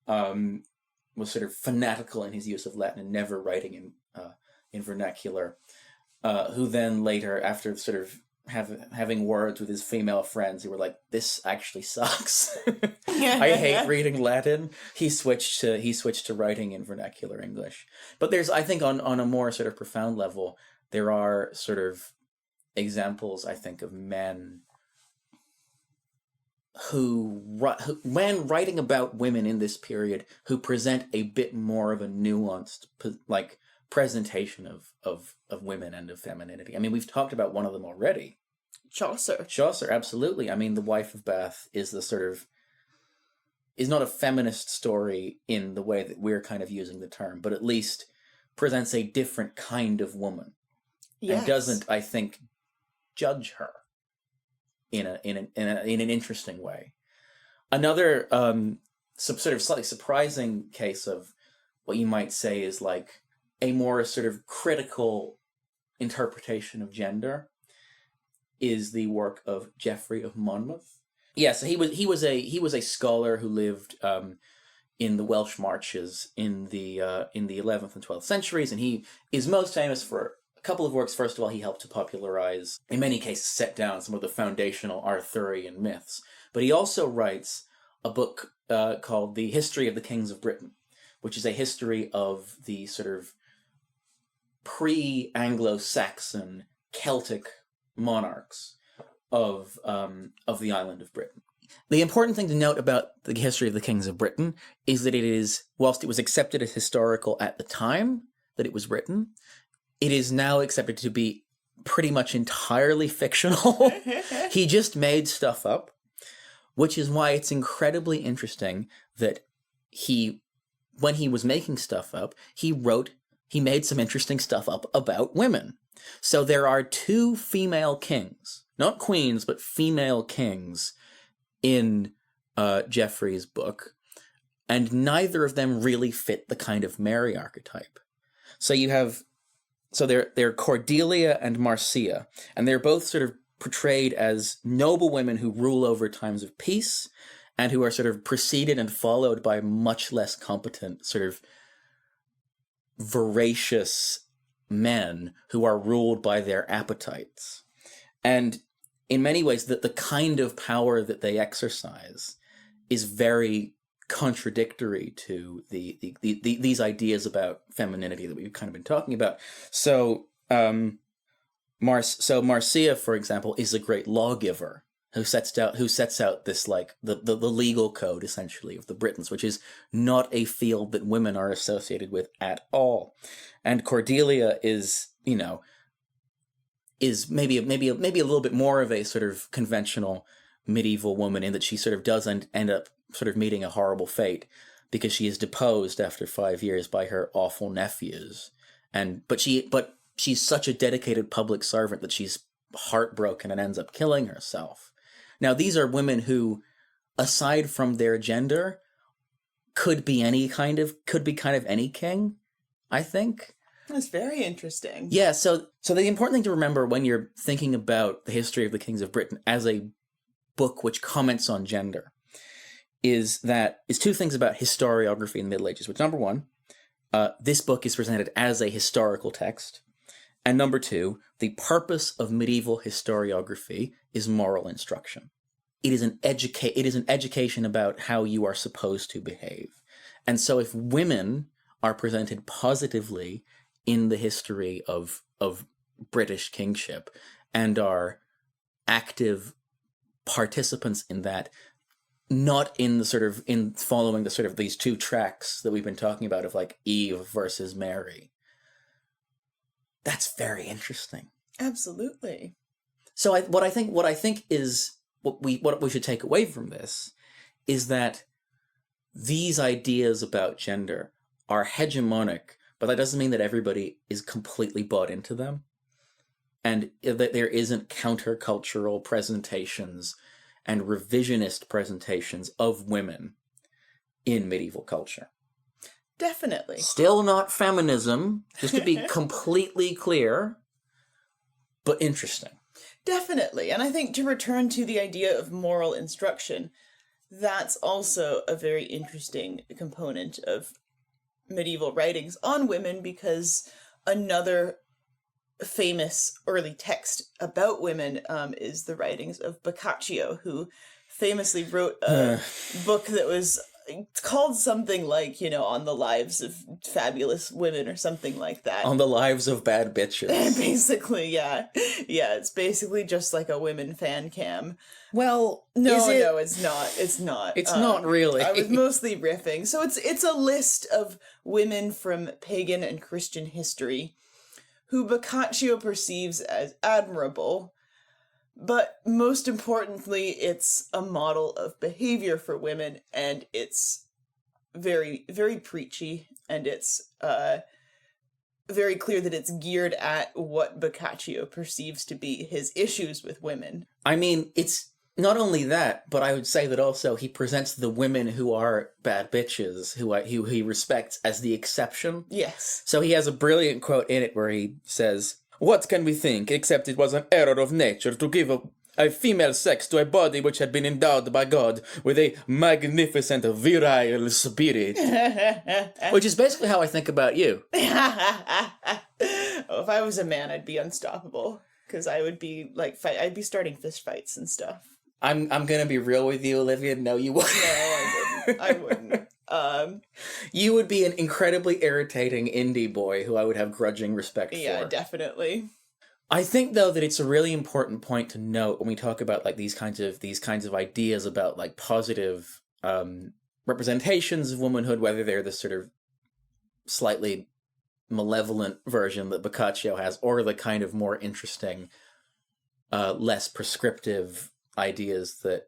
was sort of fanatical in his use of Latin and never writing in vernacular. Who then later, after sort of having words with his female friends who were like, "This actually sucks. I hate reading Latin." He switched to writing in vernacular English. But there's, I think, on a more sort of profound level, there are sort of examples, I think, of men who, when writing about women in this period, who present a bit more of a nuanced, like, presentation of women and of femininity. I mean, we've talked about one of them already. Chaucer, absolutely. I mean, The Wife of Bath is is not a feminist story in the way that we're kind of using the term, but at least presents a different kind of woman. Yes. And doesn't, I think, judge her in an interesting way. Another sort of slightly surprising case of what you might say is like a more sort of critical interpretation of gender is the work of Geoffrey of Monmouth. Yeah, so he was a scholar who lived in the Welsh marches in the 11th and 12th centuries, and he is most famous for a couple of works. First of all, he helped to popularize, in many cases, set down some of the foundational Arthurian myths. But he also writes a book called The History of the Kings of Britain, which is a history of the sort of pre-Anglo-Saxon Celtic monarchs of the island of Britain. The important thing to note about the history of the Kings of Britain is that it is, whilst it was accepted as historical at the time that it was written, it is now accepted to be pretty much entirely fictional. He just made stuff up, which is why it's incredibly interesting that when he was making stuff up, he made some interesting stuff up about women. So there are two female kings, not queens, but female kings in Geoffrey's book, and neither of them really fit the kind of Mary archetype. So they're Cordelia and Marcia, and they're both sort of portrayed as noble women who rule over times of peace, and who are sort of preceded and followed by much less competent, sort of voracious men who are ruled by their appetites. And in many ways, the kind of power that they exercise is very contradictory to these ideas about femininity that we've kind of been talking about. So, Marcia, for example, is a great lawgiver who sets out this, like, the legal code, essentially, of the Britons, which is not a field that women are associated with at all. And Cordelia is maybe a little bit more of a sort of conventional medieval woman, in that she sort of does end up sort of meeting a horrible fate because she is deposed after 5 years by her awful nephews. But she's such a dedicated public servant that she's heartbroken and ends up killing herself. Now, these are women who, aside from their gender, could be kind of any king, I think. That's very interesting. Yeah, so the important thing to remember when you're thinking about the history of the Kings of Britain as a book which comments on gender is two things about historiography in the Middle Ages, which, number one, this book is presented as a historical text, and number two, the purpose of medieval historiography is moral instruction. It is an education about how you are supposed to behave. And so if women are presented positively in the history of British kingship and are active participants in that, not in following the sort of these two tracks that we've been talking about of like Eve versus Mary, that's very interesting. Absolutely. So what I think is what we should take away from this is that these ideas about gender are hegemonic, but that doesn't mean that everybody is completely bought into them, and that there isn't countercultural presentations and revisionist presentations of women in medieval culture. Definitely. Still not feminism, just to be completely clear, but interesting. Definitely. And I think to return to the idea of moral instruction, that's also a very interesting component of medieval writings on women, because another famous early text about women is the writings of Boccaccio, who famously wrote a book that was called something like, On the Lives of Fabulous Women or something like that. On the Lives of Bad Bitches. Basically, yeah. Yeah, it's basically just like a women fan cam. Well, No, it's not. It's not. It's not really. I was mostly riffing. So it's a list of women from pagan and Christian history who Boccaccio perceives as admirable, but most importantly, it's a model of behavior for women, and it's very, very preachy, and it's very clear that it's geared at what Boccaccio perceives to be his issues with women. I mean, it's not only that, but I would say that also he presents the women who are bad bitches, who he respects, as the exception. Yes. So he has a brilliant quote in it where he says, "What can we think, except it was an error of nature to give a female sex to a body which had been endowed by God with a magnificent virile spirit." Which is basically how I think about you. Oh, if I was a man, I'd be unstoppable, because I would be I'd be starting fist fights and stuff. I'm gonna be real with you, Olivia. No, you wouldn't. No, I wouldn't. You would be an incredibly irritating indie boy who I would have grudging respect for. Yeah, definitely. I think, though, that it's a really important point to note when we talk about these kinds of ideas about positive representations of womanhood, whether they're the sort of slightly malevolent version that Boccaccio has, or the kind of more interesting, less prescriptive ideas that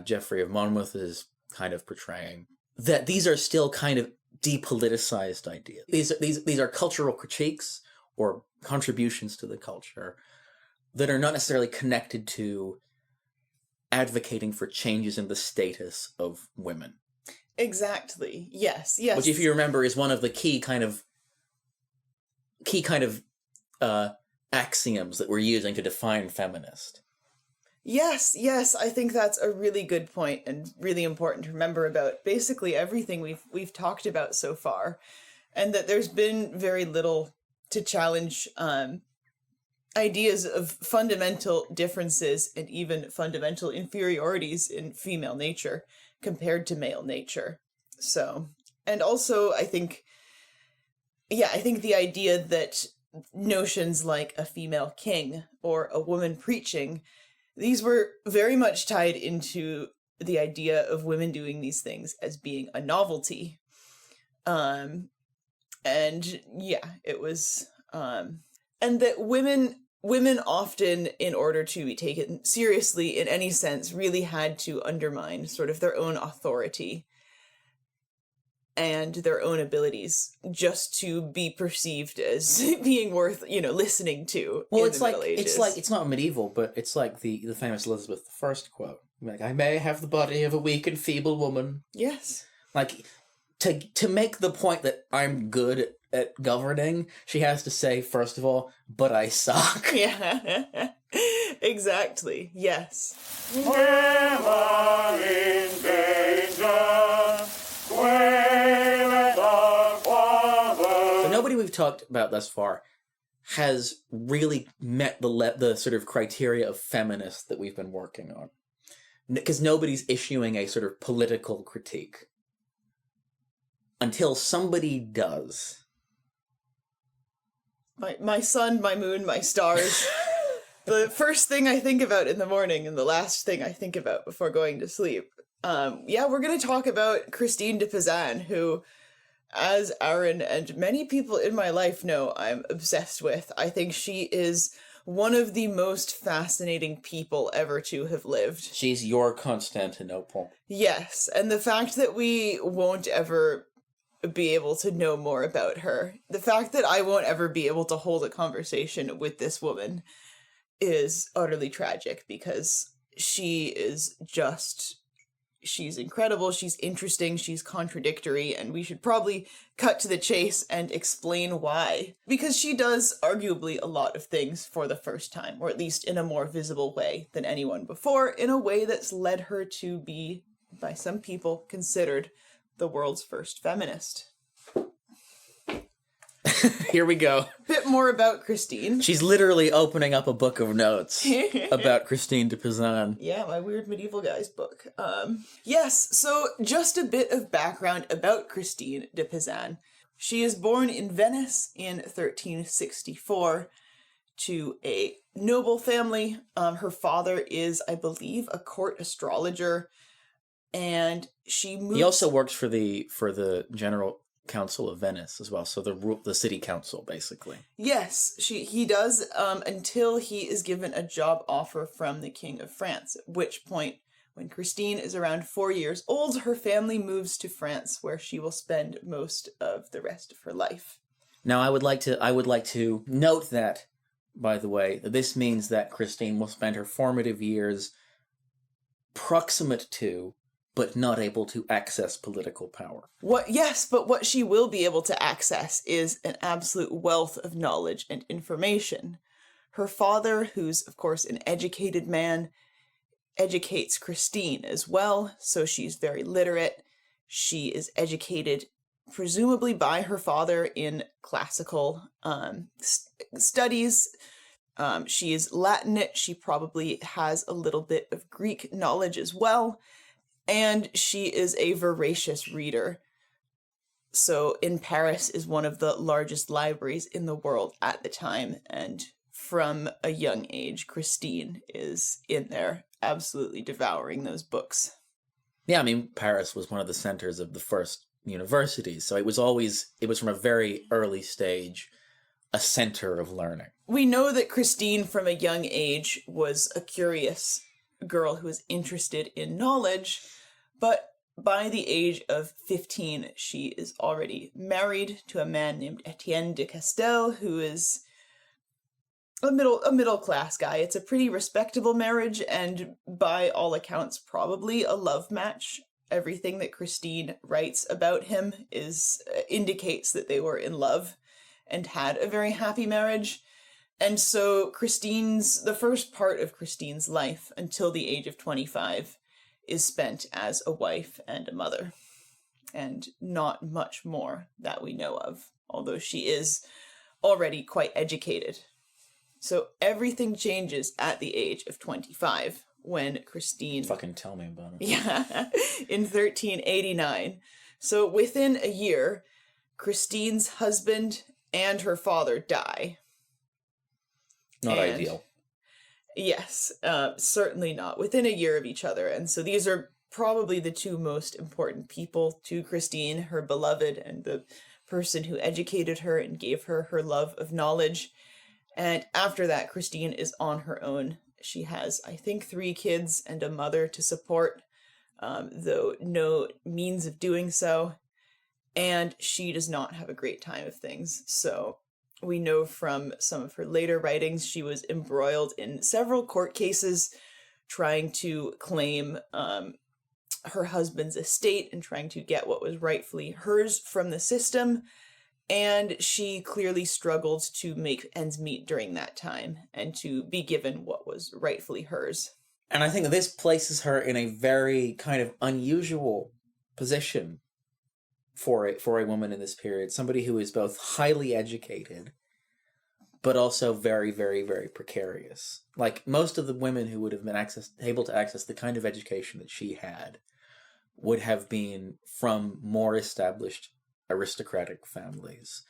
Geoffrey of Monmouth is kind of portraying, that these are still kind of depoliticized ideas. These are cultural critiques or contributions to the culture that are not necessarily connected to advocating for changes in the status of women. Exactly. Yes. Which, if you remember, is one of the key kind of axioms that we're using to define feminist. Yes, I think that's a really good point and really important to remember about basically everything we've talked about so far, and that there's been very little to challenge ideas of fundamental differences and even fundamental inferiorities in female nature compared to male nature. So, and also I think the idea that notions like a female king or a woman preaching, these were very much tied into the idea of women doing these things as being a novelty. And yeah, it was, and that women often, in order to be taken seriously in any sense, really had to undermine sort of their own authority and their own abilities just to be perceived as being worth, listening to. Well, in the Middle Ages. it's not medieval, but it's like the famous Elizabeth I quote. Like, "I may have the body of a weak and feeble woman." Yes. Like, to make the point that I'm good at governing, she has to say, first of all, "But I suck." Yeah. Exactly. Yes. Never in danger, wail our father. So nobody we've talked about thus far has really met the sort of criteria of feminist that we've been working on. Because nobody's issuing a sort of political critique. Until somebody does. My sun, my moon, my stars. The first thing I think about in the morning and the last thing I think about before going to sleep. We're going to talk about Christine de Pizan, who, as Aran and many people in my life know, I'm obsessed with. I think she is one of the most fascinating people ever to have lived. She's your Constantinople. Yes, and the fact that we won't ever be able to know more about her, the fact that I won't ever be able to hold a conversation with this woman, is utterly tragic, because she is she's incredible, she's interesting, she's contradictory, and we should probably cut to the chase and explain why. Because she does arguably a lot of things for the first time, or at least in a more visible way than anyone before, in a way that's led her to be, by some people, considered the world's first feminist. Here we go. Bit more about Christine. She's literally opening up a book of notes about Christine de Pizan. Yeah, my weird medieval guys book. Yes, so just a bit of background about Christine de Pizan. She is born in Venice in 1364 to a noble family. Her father is, I believe, a court astrologer, and she moved... He also works for the General Council of Venice as well, so the city council, basically. Yes, he does, until he is given a job offer from the King of France, at which point, when Christine is around 4 years old, her family moves to France, where she will spend most of the rest of her life. Now, I would like to note that, by the way, that this means that Christine will spend her formative years proximate to, but not able to access political power. But what she will be able to access is an absolute wealth of knowledge and information. Her father, who's of course an educated man, educates Christine as well, so she's very literate. She is educated presumably by her father in classical studies. She is Latinate. She probably has a little bit of Greek knowledge as well. And she is a voracious reader. So in Paris is one of the largest libraries in the world at the time. And from a young age, Christine is in there absolutely devouring those books. Yeah, I mean, Paris was one of the centers of the first universities. So it was from a very early stage, a center of learning. We know that Christine from a young age was a curious girl who was interested in knowledge, but by the age of 15, she is already married to a man named Etienne de Castel, who is a middle class guy. It's a pretty respectable marriage, and by all accounts, probably a love match. Everything that Christine writes about him indicates that they were in love and had a very happy marriage. And so the first part of Christine's life until the age of 25 is spent as a wife and a mother. And not much more that we know of, although she is already quite educated. So everything changes at the age of 25 when Christine... Fucking tell me about it. Yeah, in 1389. So within a year, Christine's husband and her father die. Not ideal. Yes, certainly not. Within a year of each other. And so these are probably the two most important people to Christine, her beloved, and the person who educated her and gave her her love of knowledge. And after that, Christine is on her own. She has, I think, 3 kids and a mother to support, though no means of doing so. And she does not have a great time of things. So we know from some of her later writings, she was embroiled in several court cases trying to claim her husband's estate and trying to get what was rightfully hers from the system. And she clearly struggled to make ends meet during that time and to be given what was rightfully hers. And I think this places her in a very kind of unusual position for a woman in this period. Somebody who is both highly educated, but also very, very, very precarious. Like, most of the women who would have been able to access the kind of education that she had would have been from more established aristocratic families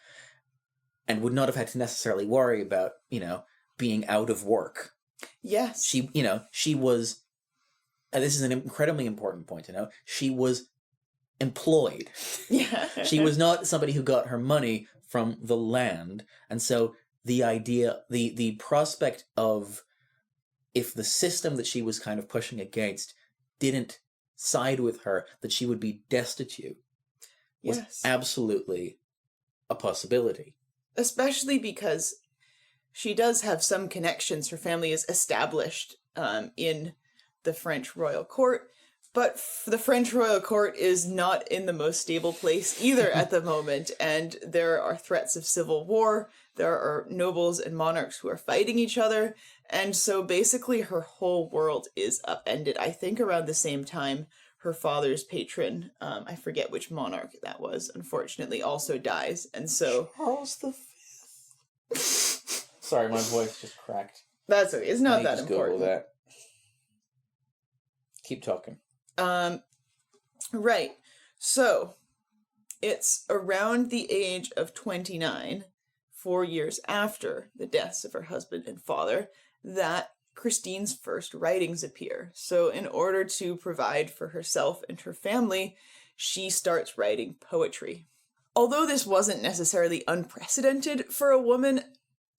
and would not have had to necessarily worry about, being out of work. Yes. She was, and this is an incredibly important point to know, she was employed. Yeah. She was not somebody who got her money from the land. And so the idea, the prospect of, if the system that she was kind of pushing against didn't side with her, that she would be destitute, was absolutely a possibility. Especially because she does have some connections. Her family is established in the French royal court. But the French royal court is not in the most stable place either at the moment, and there are threats of civil war. There are nobles and monarchs who are fighting each other, and so basically her whole world is upended. I think around the same time, her father's patron, I forget which monarch that was, unfortunately, also dies, and so... Charles the Fifth. Sorry, my voice just cracked. That's okay, it's not that just important. Google that. Keep talking. Right. So, it's around the age of 29, 4 years after the deaths of her husband and father, that Christine's first writings appear. So, in order to provide for herself and her family, she starts writing poetry. Although this wasn't necessarily unprecedented for a woman,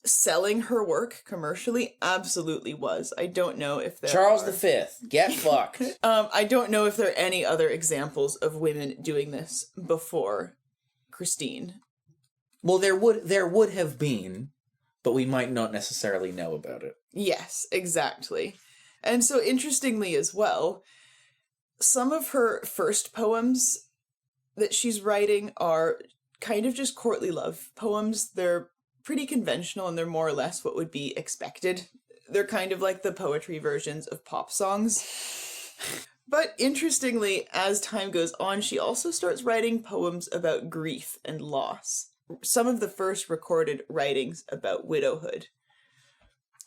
selling her work commercially absolutely was. I don't know if there Charles are... V, get fucked. I don't know if there are any other examples of women doing this before Christine. Well, there would have been, but we might not necessarily know about it. Yes, exactly. And so interestingly as well, some of her first poems that she's writing are kind of just courtly love poems. They're pretty conventional and they're more or less what would be expected. They're kind of like the poetry versions of pop songs. But interestingly, as time goes on, she also starts writing poems about grief and loss. Some of the first recorded writings about widowhood.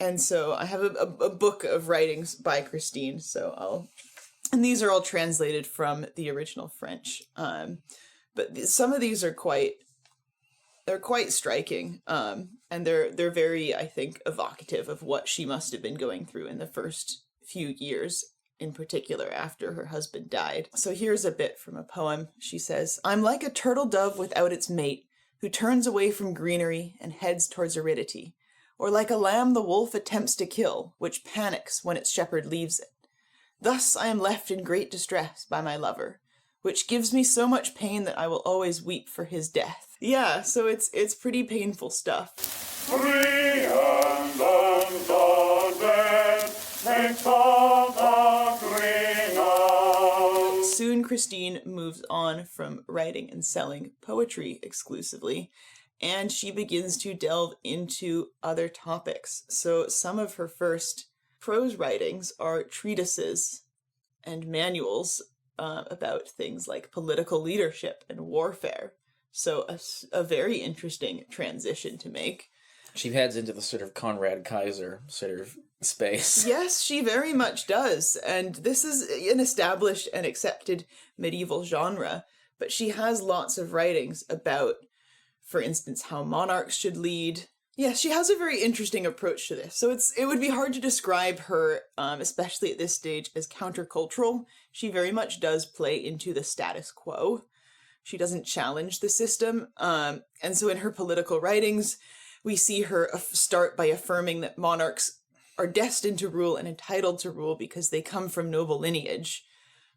And so I have a book of writings by Christine, and these are all translated from the original French. But some of these are quite striking, and they're very, I think, evocative of what she must have been going through in the first few years, in particular after her husband died. So here's a bit from a poem. She says, "I'm like a turtle dove without its mate, who turns away from greenery and heads towards aridity, or like a lamb the wolf attempts to kill, which panics when its shepherd leaves it. Thus I am left in great distress by my lover, which gives me so much pain that I will always weep for his death." Yeah, so it's pretty painful stuff. Free and undaunted, makes all the green out. Soon Christine moves on from writing and selling poetry exclusively, and she begins to delve into other topics. So some of her first prose writings are treatises and manuals about things like political leadership and warfare. So a very interesting transition to make. She heads into the sort of Conrad Kaiser sort of space. Yes, she very much does. And this is an established and accepted medieval genre. But she has lots of writings about, for instance, how monarchs should lead. Yeah, she has a very interesting approach to this. So it would be hard to describe her, especially at this stage, as countercultural. She very much does play into the status quo. She doesn't challenge the system. And so in her political writings, we see her start by affirming that monarchs are destined to rule and entitled to rule because they come from noble lineage.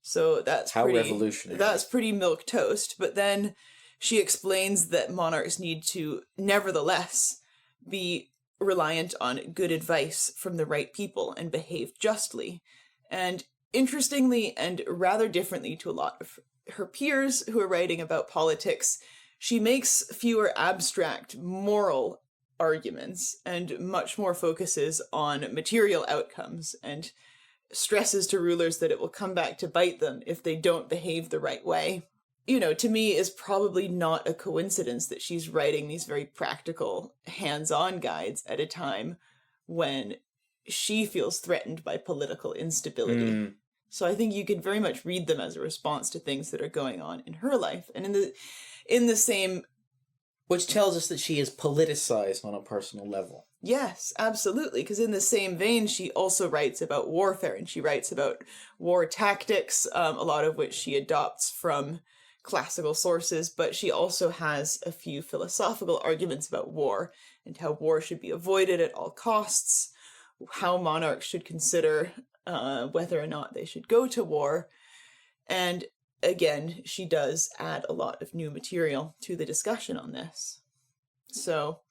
So that's revolutionary. That's pretty milquetoast. But then she explains that monarchs need to nevertheless be reliant on good advice from the right people and behave justly. And interestingly, and rather differently to a lot of her peers who are writing about politics, she makes fewer abstract moral arguments and much more focuses on material outcomes and stresses to rulers that it will come back to bite them if they don't behave the right way. You know, to me, is probably not a coincidence that she's writing these very practical, hands-on guides at a time when she feels threatened by political instability. So I think you can very much read them as a response to things that are going on in her life. And in the same... Which tells us that she is politicized on a personal level. Yes, absolutely. Because in the same vein, she also writes about warfare, and she writes about war tactics, a lot of which she adopts from classical sources, but she also has a few philosophical arguments about war and how war should be avoided at all costs, how monarchs should consider whether or not they should go to war. And again, she does add a lot of new material to the discussion on this. So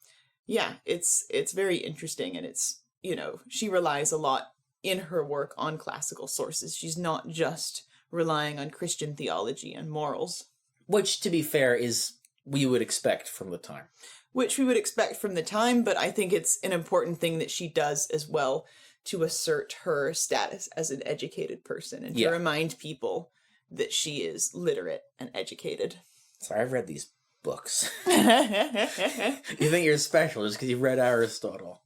yeah, it's very interesting, and it's, you know, she relies a lot in her work on classical sources. She's not just relying on Christian theology and morals. Which, to be fair, is we would expect from the time. Which we would expect from the time, but I think it's an important thing that she does as well to assert her status as an educated person and to remind people that she is literate and educated. Sorry, I've read these books. You think you're special just because you read Aristotle.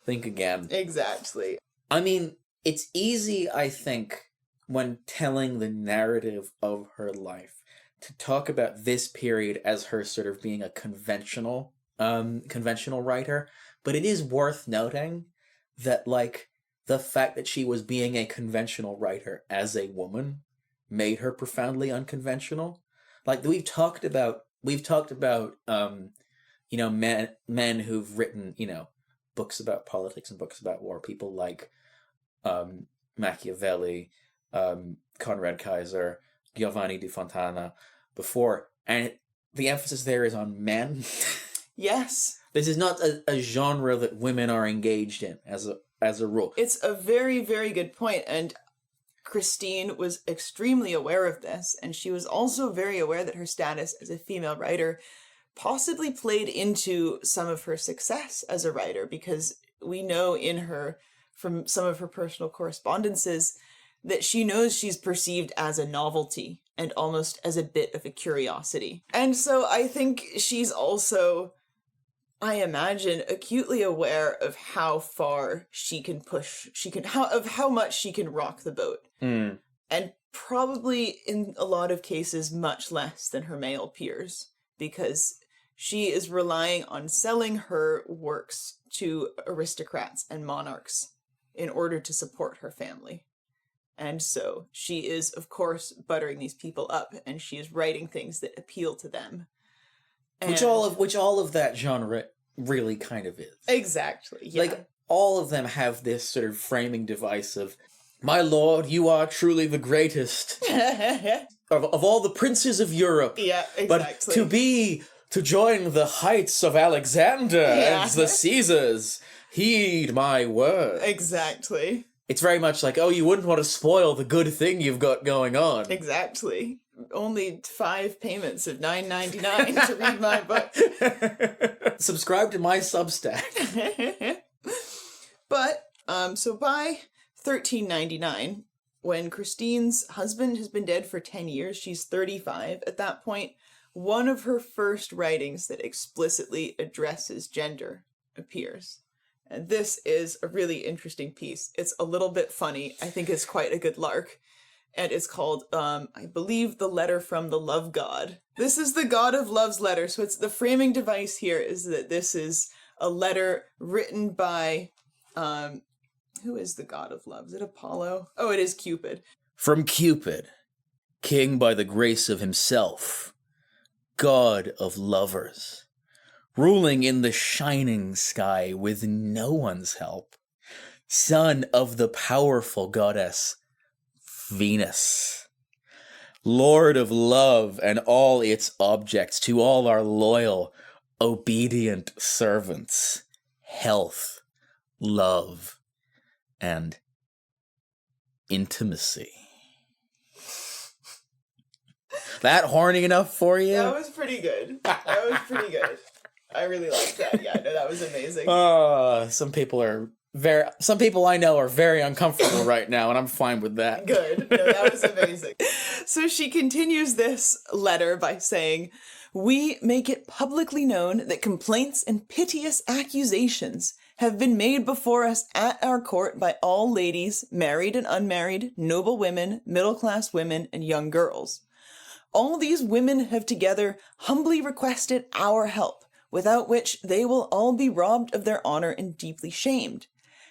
Think again. Exactly. I mean, it's easy, I think, when telling the narrative of her life, to talk about this period as her sort of being a conventional writer, but it is worth noting that, like, the fact that she was being a conventional writer as a woman made her profoundly unconventional. Like, we've talked about, you know, men who've written, you know, books about politics and books about war, people like Machiavelli, Conrad Kaiser, Giovanni di Fontana before, and the emphasis there is on men. Yes. This is not a genre that women are engaged in as a rule. It's a very, very good point, and Christine was extremely aware of this, and she was also very aware that her status as a female writer possibly played into some of her success as a writer, because we know in her, from some of her personal correspondences, that she knows she's perceived as a novelty and almost as a bit of a curiosity. And so I think she's also, I imagine, acutely aware of how far she can push, how much she can rock the boat. Mm. And probably in a lot of cases much less than her male peers, because she is relying on selling her works to aristocrats and monarchs in order to support her family. And so she is, of course, buttering these people up, and she is writing things that appeal to them. And Which all of that genre really kind of is. Exactly, yeah. Like, all of them have this sort of framing device of, my lord, you are truly the greatest of all the princes of Europe. Yeah, But exactly. to join the heights of Alexander and the Caesars, heed my word. Exactly. It's very much like, oh, you wouldn't want to spoil the good thing you've got going on. Exactly. Only 5 payments of $9.99 to read my book. Subscribe to my Substack. But, so by 1399, when Christine's husband has been dead for 10 years, she's 35 at that point, one of her first writings that explicitly addresses gender appears. And this is a really interesting piece. It's a little bit funny. I think it's quite a good lark. And it's called, I believe, The Letter from the Love God. This is the God of Love's letter. So it's the framing device here is that this is a letter written by, who is the God of Love? Is it Apollo? Oh, it is Cupid. From Cupid, king by the grace of himself, God of lovers, ruling in the shining sky with no one's help, son of the powerful goddess Venus, Lord of love and all its objects, to all our loyal, obedient servants, health, love, and intimacy. That horny enough for you? That was pretty good. I really liked that. Yeah, no, that was amazing. Some people I know are very uncomfortable right now, and I'm fine with that. Good. No, that was amazing. So she continues this letter by saying, "We make it publicly known that complaints and piteous accusations have been made before us at our court by all ladies, married and unmarried, noble women, middle-class women, and young girls. All these women have together humbly requested our help, without which they will all be robbed of their honor and deeply shamed.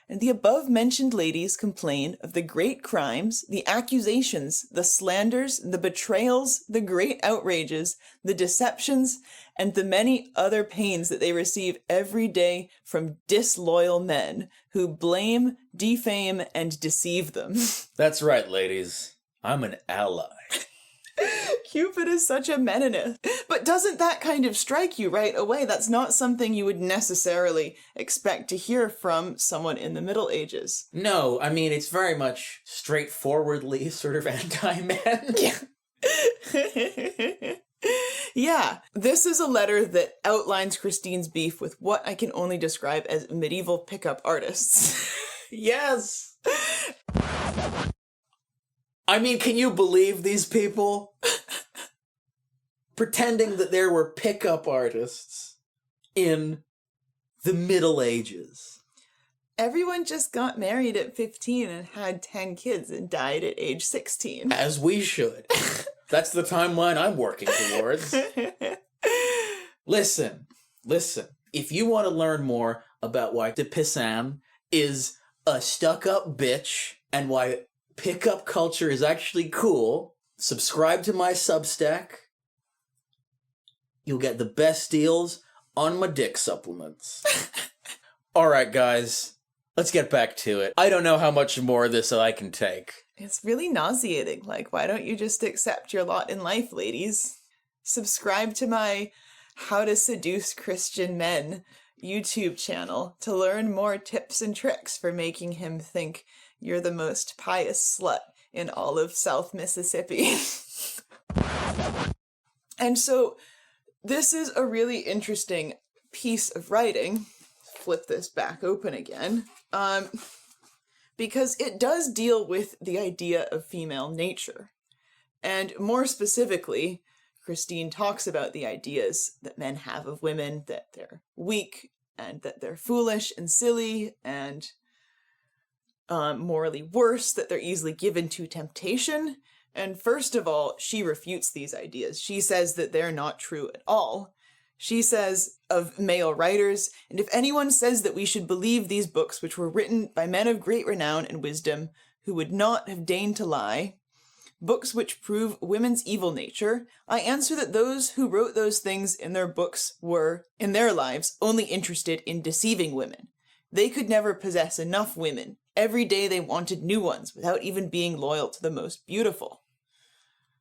And the above-mentioned ladies complain of the great crimes, the accusations, the slanders, the betrayals, the great outrages, the deceptions, and the many other pains that they receive every day from disloyal men who blame, defame, and deceive them." That's right, ladies. I'm an ally. Cupid is such a Mennonist. But doesn't that kind of strike you right away? That's not something you would necessarily expect to hear from someone in the Middle Ages. No, I mean, it's very much straightforwardly sort of anti-men. Yeah. Yeah, this is a letter that outlines Christine's beef with what I can only describe as medieval pickup artists. Yes! I mean, can you believe these people? Pretending that there were pickup artists in the Middle Ages. Everyone just got married at 15 and had 10 kids and died at age 16. As we should. That's the timeline I'm working towards. Listen. If you want to learn more about why de Pizan is a stuck-up bitch and why pickup culture is actually cool, subscribe to my Substack. You'll get the best deals on my dick supplements. Alright, guys. Let's get back to it. I don't know how much more of this I can take. It's really nauseating. Like, why don't you just accept your lot in life, ladies? Subscribe to my How to Seduce Christian Men YouTube channel to learn more tips and tricks for making him think you're the most pious slut in all of South Mississippi. And so, this is a really interesting piece of writing. Flip this back open again. Because it does deal with the idea of female nature. And more specifically, Christine talks about the ideas that men have of women, that they're weak, and that they're foolish and silly, and morally worse, that they're easily given to temptation. And first of all, she refutes these ideas. She says that they're not true at all. She says of male writers, and if anyone says that we should believe these books which were written by men of great renown and wisdom, who would not have deigned to lie, books which prove women's evil nature, I answer that those who wrote those things in their books were, in their lives, only interested in deceiving women. They could never possess enough women. Every day they wanted new ones, without even being loyal to the most beautiful.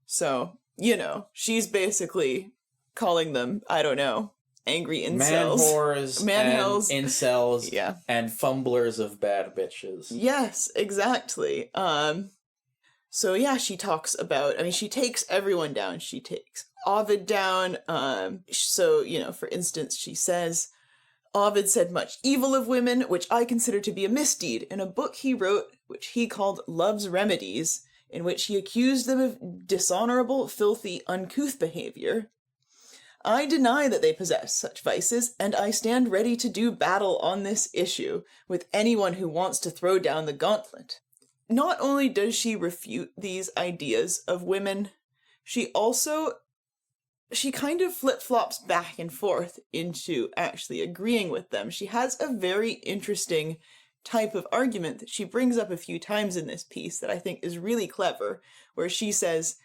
So, you know, she's basically calling them, I don't know, angry incels. Man whores, Man-hells. and incels, Yeah. and fumblers of bad bitches. Yes, exactly. So yeah, she talks about, I mean, she takes everyone down. She takes Ovid down. So, you know, for instance, she says, Ovid said much evil of women, which I consider to be a misdeed, in a book he wrote, which he called Love's Remedies, in which he accused them of dishonorable, filthy, uncouth behavior. I deny that they possess such vices, and I stand ready to do battle on this issue with anyone who wants to throw down the gauntlet. Not only does she refute these ideas of women, she kind of flip-flops back and forth into actually agreeing with them. She has a very interesting type of argument that she brings up a few times in this piece that I think is really clever, where she says,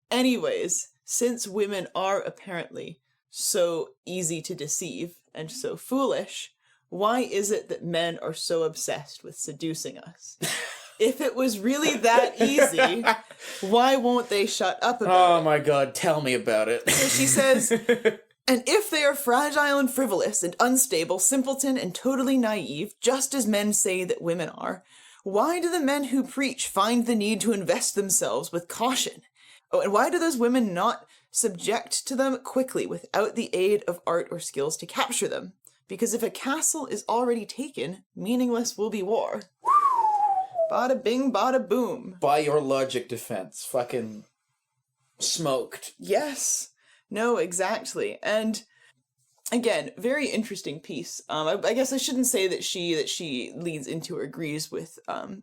anyways, since women are apparently so easy to deceive and so foolish, why is it that men are so obsessed with seducing us? If it was really that easy, why won't they shut up about it? Oh my god, tell me about it. So she says, and if they are fragile and frivolous and unstable, simpleton and totally naive, just as men say that women are, why do the men who preach find the need to invest themselves with caution? Oh, and why do those women not subject to them quickly without the aid of art or skills to capture them? Because if a castle is already taken, meaningless will be war. Bada bing, bada boom. By your logic defense. Fucking smoked. Yes. No, exactly. And again, very interesting piece. I guess I shouldn't say that she leans into or agrees with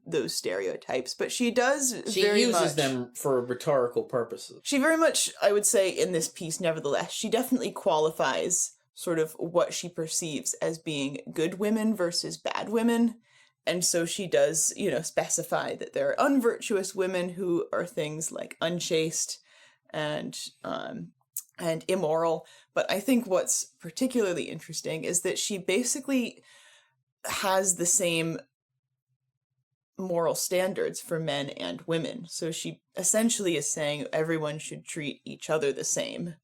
those stereotypes, but she does She very uses much them for rhetorical purposes. She very much, I would say, in this piece, nevertheless, she definitely qualifies sort of what she perceives as being good women versus bad women. And so she does, you know, specify that there are unvirtuous women who are things like unchaste and immoral. But I think what's particularly interesting is that she basically has the same moral standards for men and women. So she essentially is saying everyone should treat each other the same.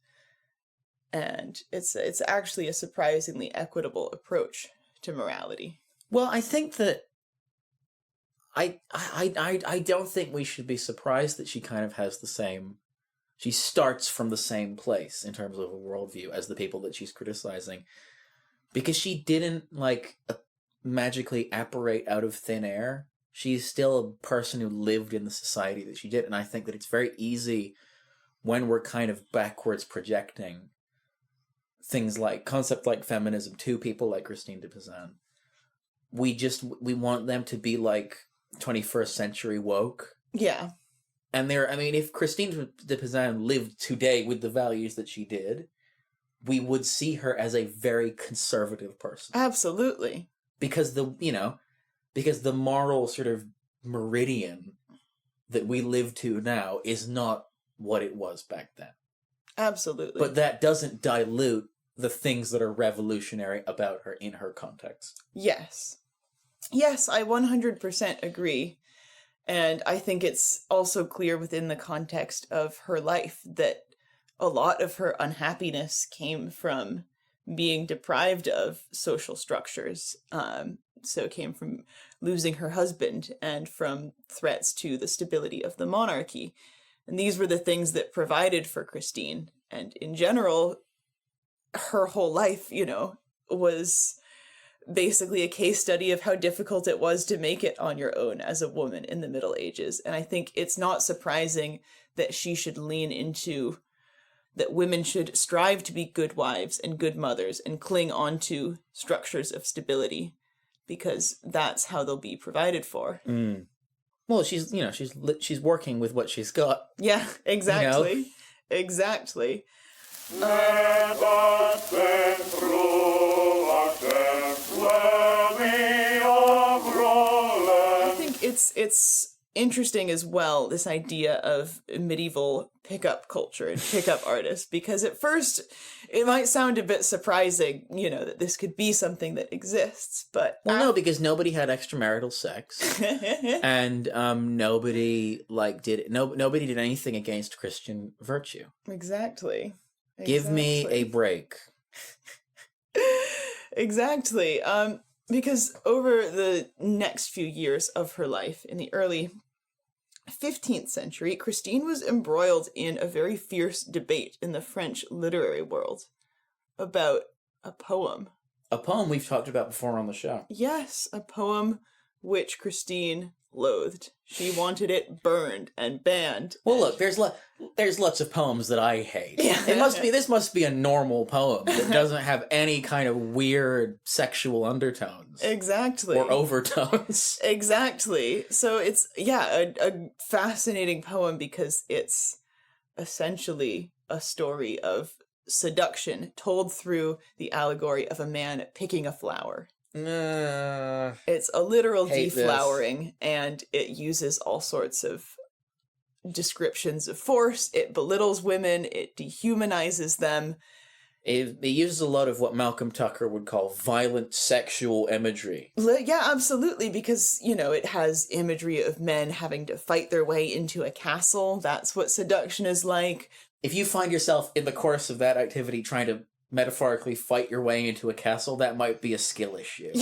And it's actually a surprisingly equitable approach to morality. Well, I think that I don't think we should be surprised that she kind of has the same. She starts from the same place in terms of a worldview as the people that she's criticizing, because she didn't magically apparate out of thin air. She's still a person who lived in the society that she did, and I think that it's very easy when we're kind of backwards projecting things like concept like feminism to people like Christine de Pizan. We want them to be like 21st century woke. Yeah. And if Christine de Pizan lived today with the values that she did, we would see her as a very conservative person. Absolutely. Because the moral sort of meridian that we live to now is not what it was back then. Absolutely. But that doesn't dilute the things that are revolutionary about her in her context. Yes. Yes, I 100% agree. And I think it's also clear within the context of her life that a lot of her unhappiness came from being deprived of social structures. So it came from losing her husband and from threats to the stability of the monarchy. And these were the things that provided for Christine. And in general, her whole life, was basically a case study of how difficult it was to make it on your own as a woman in the Middle Ages. And I think it's not surprising that she should lean into that women should strive to be good wives and good mothers and cling on to structures of stability, because that's how they'll be provided for. Mm. Well, she's working with what she's got. Yeah, exactly. Exactly. Let us then through ourselves where we are rolling. I think it's interesting as well, this idea of medieval pickup culture and pickup artists, because at first it might sound a bit surprising, that this could be something that exists, but... Well, no, because nobody had extramarital sex, and nobody did anything against Christian virtue. Exactly. Give me a break. Exactly. Because over the next few years of her life, in the early 15th century, Christine was embroiled in a very fierce debate in the French literary world about a poem. A poem we've talked about before on the show. Yes, a poem which Christine loathed. She wanted it burned and banned. Well, look, there's lots of poems that I hate. Yeah. This must be a normal poem that doesn't have any kind of weird sexual undertones. Exactly. Or overtones. Exactly. So it's, a fascinating poem because it's essentially a story of seduction told through the allegory of a man picking a flower. It's a literal deflowering, and it uses all sorts of descriptions of force. It belittles women. It dehumanizes them. It uses a lot of what Malcolm Tucker would call violent sexual imagery. Yeah, absolutely, because, it has imagery of men having to fight their way into a castle. That's what seduction is like. If you find yourself in the course of that activity trying to metaphorically fight your way into a castle, that might be a skill issue.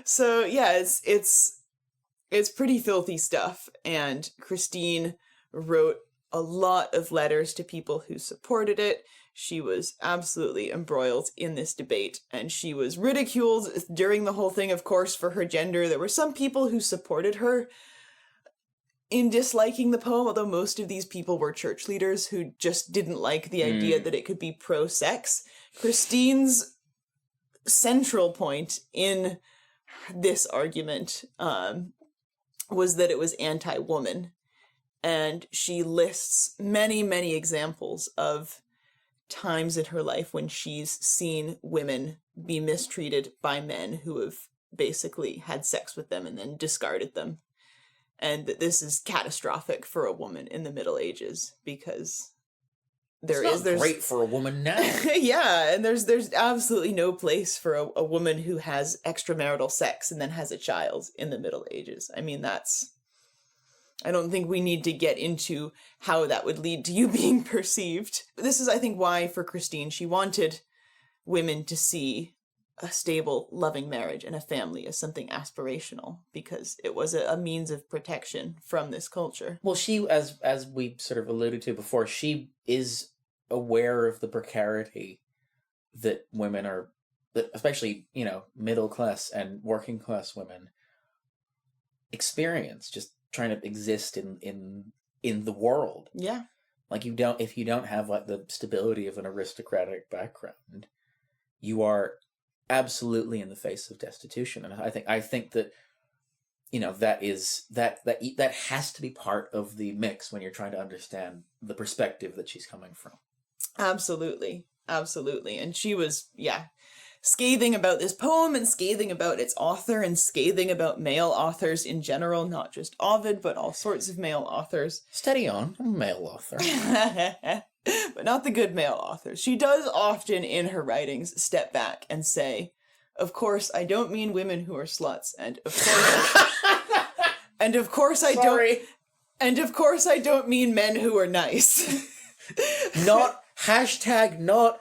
So yeah, it's pretty filthy stuff, and Christine wrote a lot of letters to people who supported it. She was absolutely embroiled in this debate, and she was ridiculed during the whole thing, of course, for her gender. There were some people who supported her in disliking the poem, although most of these people were church leaders who just didn't like the idea that it could be pro-sex. Christine's central point in this argument was that it was anti-woman. And she lists many, many examples of times in her life when she's seen women be mistreated by men who have basically had sex with them and then discarded them. And that this is catastrophic for a woman in the Middle Ages because It's not great for a woman now. Yeah, and there's absolutely no place for a woman who has extramarital sex and then has a child in the Middle Ages. I mean, I don't think we need to get into how that would lead to you being perceived. This is, I think, why for Christine, she wanted women to see a stable, loving marriage and a family as something aspirational, because it was a means of protection from this culture. Well, she, as we sort of alluded to before, she is aware of the precarity that women are, that especially, middle class and working class women experience just trying to exist in the world. Yeah. Like, if you don't have like the stability of an aristocratic background, you are absolutely in the face of destitution. And I think that that has to be part of the mix when you're trying to understand the perspective that she's coming from. Absolutely. And she was, scathing about this poem and scathing about its author and scathing about male authors in general, not just Ovid, but all sorts of male authors. Steady on, I'm a male author. But not the good male authors. She does often in her writings step back and say, of course, I don't mean women who are sluts, and of course I don't mean men who are nice. Not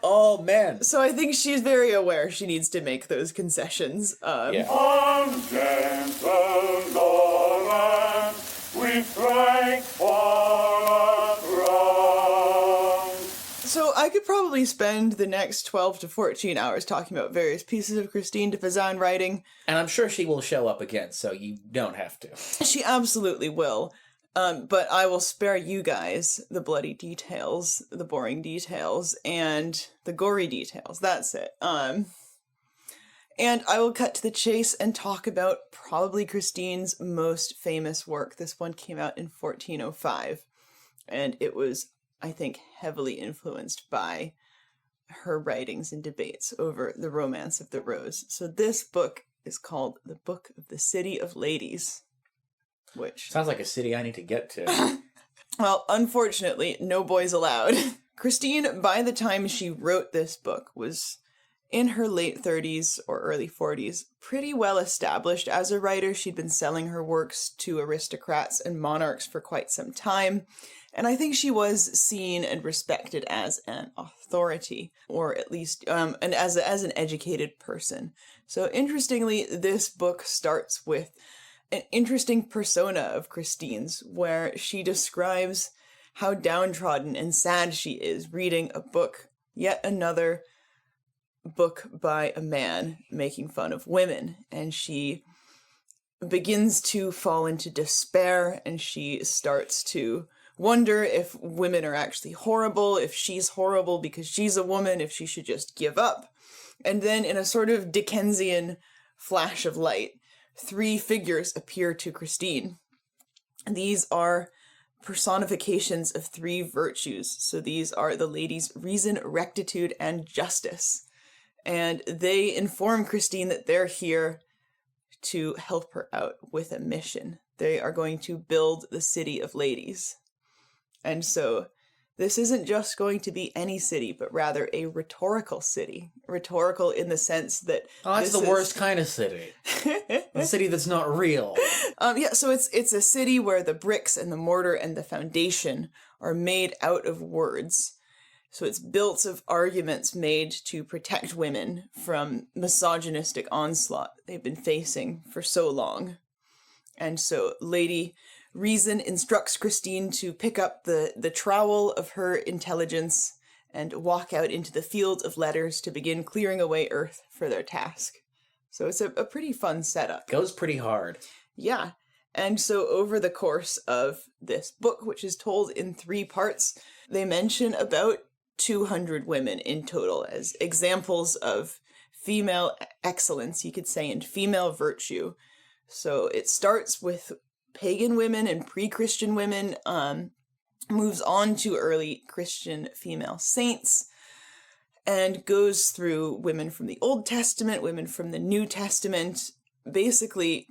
all men. So I think she's very aware she needs to make those concessions. On gentle Lawrence, we strike for a throne. So I could probably spend the next 12 to 14 hours talking about various pieces of Christine de Pizan writing. And I'm sure she will show up again, so you don't have to. She absolutely will. But I will spare you guys the bloody details, the boring details, and the gory details. That's it. And I will cut to the chase and talk about probably Christine's most famous work. This one came out in 1405, and it was, I think, heavily influenced by her writings and debates over the Romance of the Rose. So this book is called The Book of the City of Ladies. Which sounds like a city I need to get to. Well, unfortunately, no boys allowed. Christine, by the time she wrote this book, was in her late 30s or early 40s, pretty well established as a writer. She'd been selling her works to aristocrats and monarchs for quite some time, and I think she was seen and respected as an authority, or at least and as an educated person. So interestingly, this book starts with an interesting persona of Christine's, where she describes how downtrodden and sad she is reading a book, yet another book by a man making fun of women. And she begins to fall into despair, and she starts to wonder if women are actually horrible, if she's horrible because she's a woman, if she should just give up. And then in a sort of Dickensian flash of light, 3 figures appear to Christine. These are personifications of 3 virtues. So these are the ladies reason, rectitude, and justice. And they inform Christine that they're here to help her out with a mission. They are going to build the city of ladies. And so this isn't just going to be any city, but rather a rhetorical city. Rhetorical in the sense that... Oh, that's the worst kind of city. A city that's not real. So it's a city where the bricks and the mortar and the foundation are made out of words. So it's built of arguments made to protect women from misogynistic onslaught they've been facing for so long. And so Lady Reason instructs Christine to pick up the trowel of her intelligence and walk out into the field of letters to begin clearing away earth for their task. So it's a pretty fun setup. Goes pretty hard. Yeah. And so over the course of this book, which is told in 3 parts, they mention about 200 women in total as examples of female excellence, you could say, and female virtue. So it starts with pagan women and pre-Christian women, moves on to early Christian female saints, and goes through women from the Old Testament, women from the New Testament, basically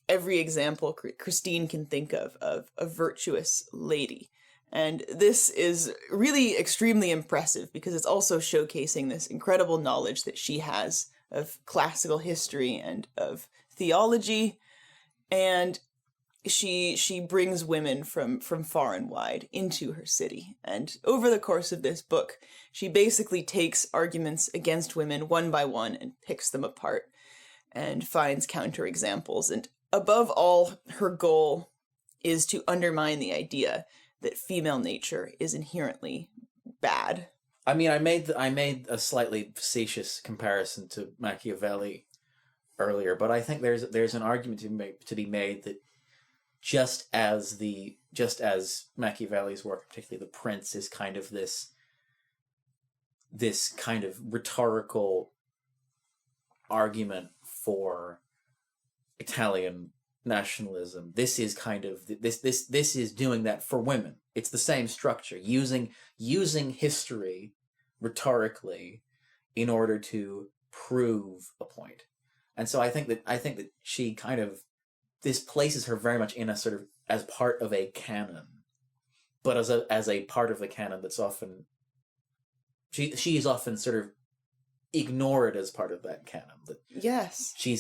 every example Christine can think of a virtuous lady. And this is really extremely impressive because it's also showcasing this incredible knowledge that she has of classical history and of theology. And she brings women from far and wide into her city. And over the course of this book, she basically takes arguments against women one by one and picks them apart and finds counterexamples. And above all, her goal is to undermine the idea that female nature is inherently bad. I mean, I made a slightly facetious comparison to Machiavelli earlier, but I think there's an argument to be made that just as Machiavelli's work, particularly The Prince, is kind of this kind of rhetorical argument for Italian nationalism, this is kind of this is doing that for women. It's the same structure, using history rhetorically in order to prove a point. And so I think that she kind of, this places her very much in a sort of as part of a canon, but as a part of the canon that's often she is often sort of ignored as part of that canon. That yes, she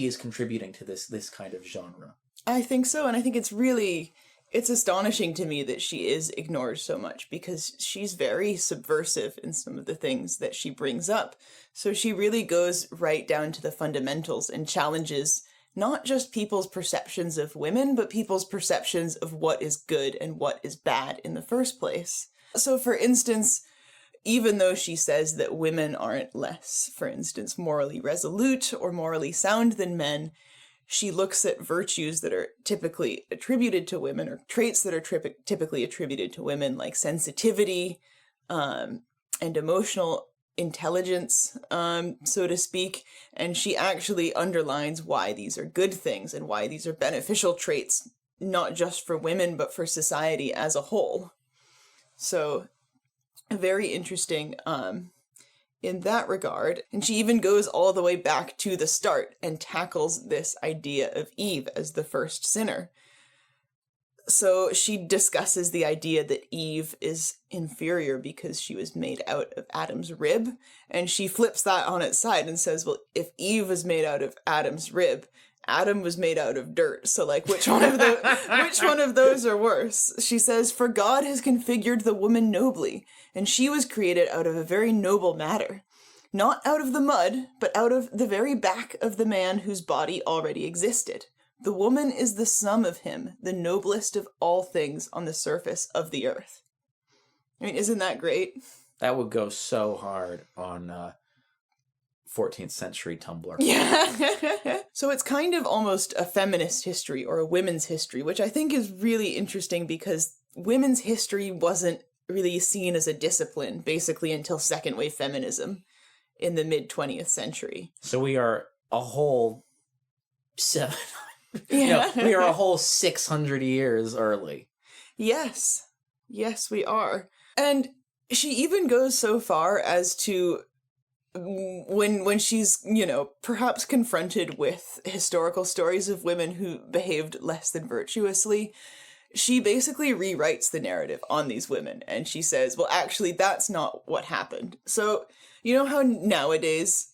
is contributing to this kind of genre. I think so, and I think it's astonishing to me that she is ignored so much because she's very subversive in some of the things that she brings up. So she really goes right down to the fundamentals and challenges not just people's perceptions of women, but people's perceptions of what is good and what is bad in the first place. So for instance, even though she says that women aren't less, for instance, morally resolute or morally sound than men, she looks at virtues that are typically attributed to women, or traits that are typically attributed to women, like sensitivity and emotional intelligence, so to speak, and she actually underlines why these are good things and why these are beneficial traits, not just for women, but for society as a whole. So very interesting in that regard. And she even goes all the way back to the start and tackles this idea of Eve as the first sinner. So she discusses the idea that Eve is inferior because she was made out of Adam's rib, and she flips that on its side and says, well, if Eve was made out of Adam's rib, Adam was made out of dirt. So like, which one of those are worse? She says, for God has configured the woman nobly, and she was created out of a very noble matter, not out of the mud, but out of the very back of the man whose body already existed. The woman is the sum of him, the noblest of all things on the surface of the earth. I mean, isn't that great? That would go so hard on 14th-century Tumblr. Yeah. So it's kind of almost a feminist history or a women's history, which I think is really interesting because women's history wasn't really seen as a discipline, basically, until second wave feminism in the mid-20th century. So we are a whole Yeah. we are a whole 600 years early. Yes. Yes, we are. And she even goes so far as to, when she's, perhaps confronted with historical stories of women who behaved less than virtuously, she basically rewrites the narrative on these women. And she says, well, actually, that's not what happened. So, you know how nowadays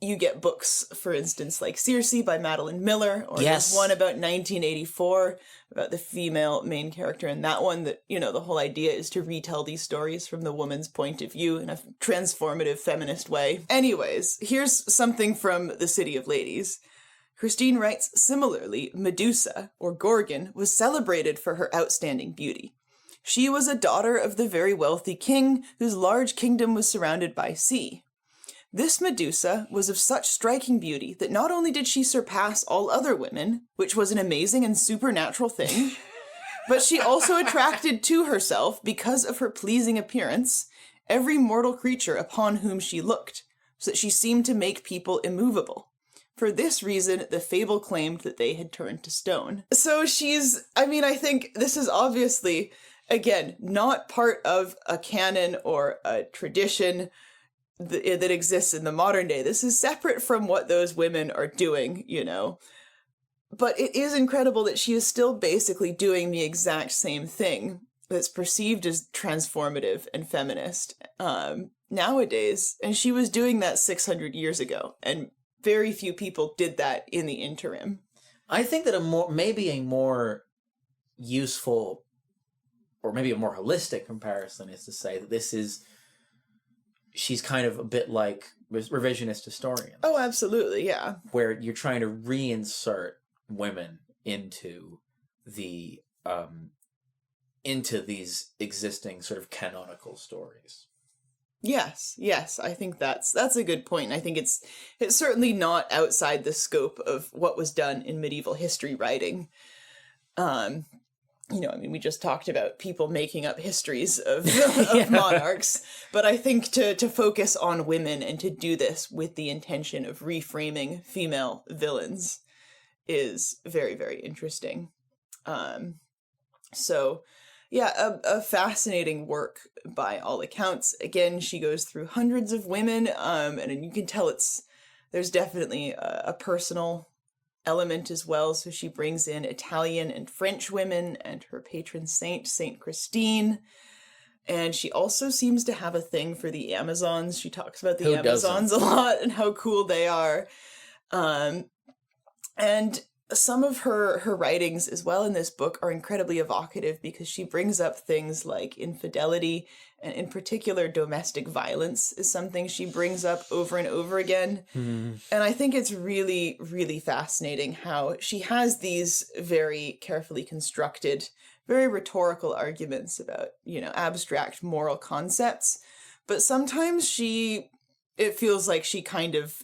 you get books, for instance, like Circe by Madeline Miller, or yes, there's one about 1984 about the female main character in that one that, the whole idea is to retell these stories from the woman's point of view in a transformative feminist way. Anyways, here's something from The City of Ladies. Christine writes, similarly, Medusa, or Gorgon, was celebrated for her outstanding beauty. She was a daughter of the very wealthy king whose large kingdom was surrounded by sea. This Medusa was of such striking beauty that not only did she surpass all other women, which was an amazing and supernatural thing, but she also attracted to herself, because of her pleasing appearance, every mortal creature upon whom she looked, so that she seemed to make people immovable. For this reason, the fable claimed that they had turned to stone. So I think this is obviously, again, not part of a canon or a tradition that exists in the modern day. This is separate from what those women are doing, But it is incredible that she is still basically doing the exact same thing that's perceived as transformative and feminist nowadays. And she was doing that 600 years ago, and very few people did that in the interim. I think that maybe a more useful, or maybe a more holistic comparison is to say that she's kind of a bit like revisionist historians. Oh, absolutely, yeah. Where you're trying to reinsert women into these existing sort of canonical stories. Yes, I think that's a good point. I think it's certainly not outside the scope of what was done in medieval history writing. We just talked about people making up histories of monarchs, but I think to focus on women and to do this with the intention of reframing female villains is very, very interesting. A fascinating work by all accounts. Again, she goes through hundreds of women, and you can tell there's definitely a personal element as well. So she brings in Italian and French women and her patron saint, Saint Christine. And she also seems to have a thing for the Amazons. She talks about the Amazons a lot and how cool they are. And some of her writings as well in this book are incredibly evocative because she brings up things like infidelity, and in particular domestic violence is something she brings up over and over again. And I think it's really, really fascinating how she has these very carefully constructed, very rhetorical arguments about, abstract moral concepts, but sometimes it feels like she kind of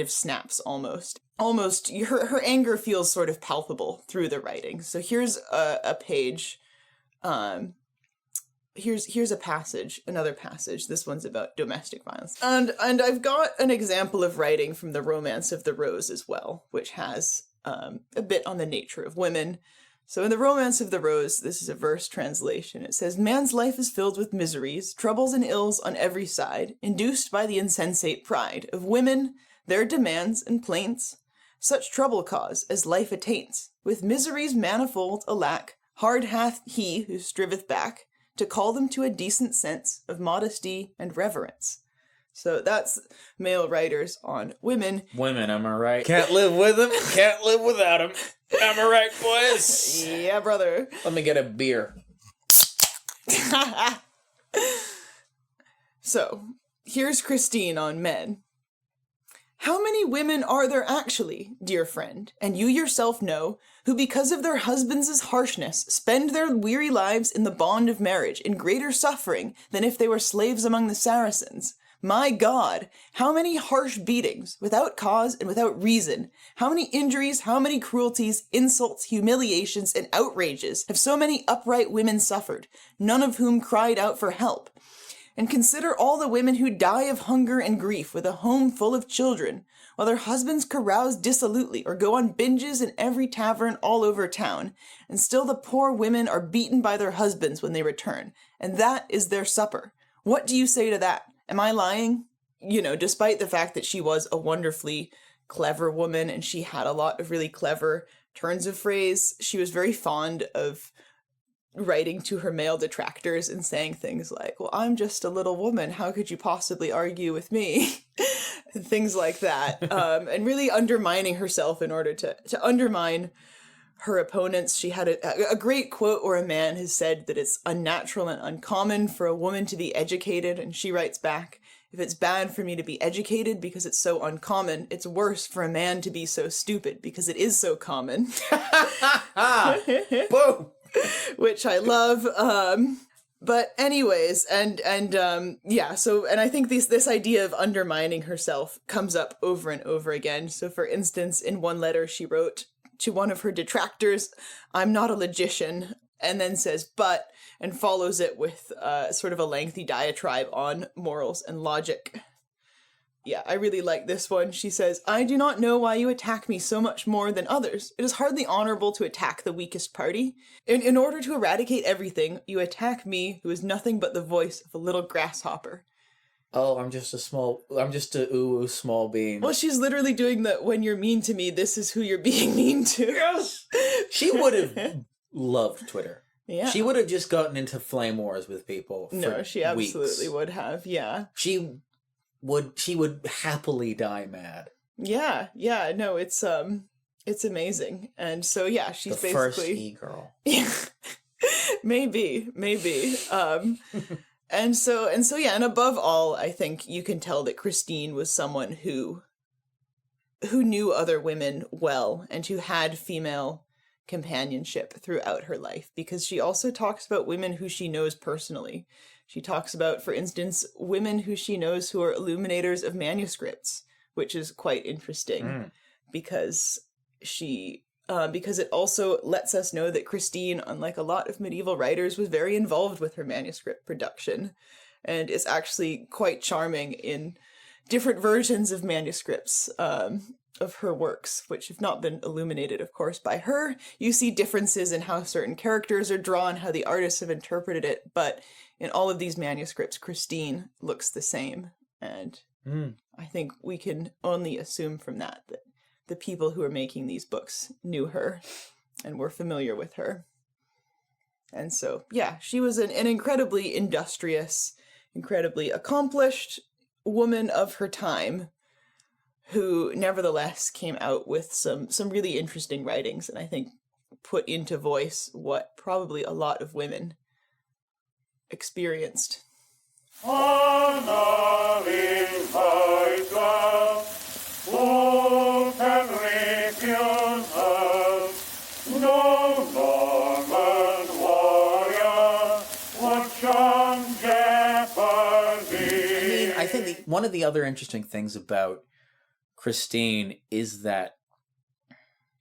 snaps almost. Her anger feels sort of palpable through the writing. So here's a page. Here's a passage, another passage. This one's about domestic violence. And I've got an example of writing from the Romance of the Rose as well, which has a bit on the nature of women. So in the Romance of the Rose, this is a verse translation. It says, "Man's life is filled with miseries, troubles and ills on every side, induced by the insensate pride of women, their demands and plaints. Such trouble cause as life attains. With miseries manifold, alack, hard hath he who striveth back to call them to a decent sense of modesty and reverence." So that's male writers on women. Women, am I right? Can't live with them, can't live without them. Am I right, boys? Yeah, brother. Let me get a beer. So, here's Christine on men. "How many women are there actually, dear friend, and you yourself know, who because of their husbands' harshness spend their weary lives in the bond of marriage in greater suffering than if they were slaves among the Saracens? My God, how many harsh beatings, without cause and without reason, how many injuries, how many cruelties, insults, humiliations, and outrages have so many upright women suffered, none of whom cried out for help? And consider all the women who die of hunger and grief with a home full of children, while their husbands carouse dissolutely or go on binges in every tavern all over town, and still the poor women are beaten by their husbands when they return, and that is their supper. What do you say to that? Am I lying?" Despite the fact that she was a wonderfully clever woman and she had a lot of really clever turns of phrase, she was very fond of writing to her male detractors and saying things like, "Well, I'm just a little woman. How could you possibly argue with me?" and things like that. And really undermining herself in order to undermine her opponents. She had a great quote where a man has said that it's unnatural and uncommon for a woman to be educated, and she writes back, "If it's bad for me to be educated because it's so uncommon, it's worse for a man to be so stupid because it is so common." Boom! Which I love. But anyways, and I think this idea of undermining herself comes up over and over again. So for instance, in one letter she wrote to one of her detractors, "I'm not a logician," and then says, "but," and follows it with sort of a lengthy diatribe on morals and logic. Yeah, I really like this one. She says, "I do not know why you attack me so much more than others. It is hardly honorable to attack the weakest party. In order to eradicate everything, you attack me, who is nothing but the voice of a little grasshopper." Oh, I'm just a small bean. Well, she's literally doing the, "when you're mean to me, this is who you're being mean to." Yes! She would have loved Twitter. Yeah. She would have just gotten into flame wars with people for No, she absolutely weeks. would have. Yeah. She would happily die mad. Yeah. Yeah. No, it's amazing. And so, yeah, she's The basically first e-girl. Yeah. maybe. And so yeah, and above all, I think you can tell that Christine was someone who knew other women well and who had female companionship throughout her life, because she also talks about women who she knows personally. She talks about, for instance, women who she knows who are illuminators of manuscripts, which is quite interesting because because it also lets us know that Christine, unlike a lot of medieval writers, was very involved with her manuscript production, and is actually quite charming in different versions of manuscripts of her works, which have not been illuminated, of course, by her. You see differences in how certain characters are drawn, how the artists have interpreted it, but in all of these manuscripts, Christine looks the same. And I think we can only assume from that the people who are making these books knew her and were familiar with her. And so, yeah, she was an incredibly industrious, incredibly accomplished woman of her time who nevertheless came out with some really interesting writings, and I think put into voice what probably a lot of women experienced. Honor in thy love, who can refuse us? No Norman warrior would shun jeopardy. I think one of the other interesting things about Christine is that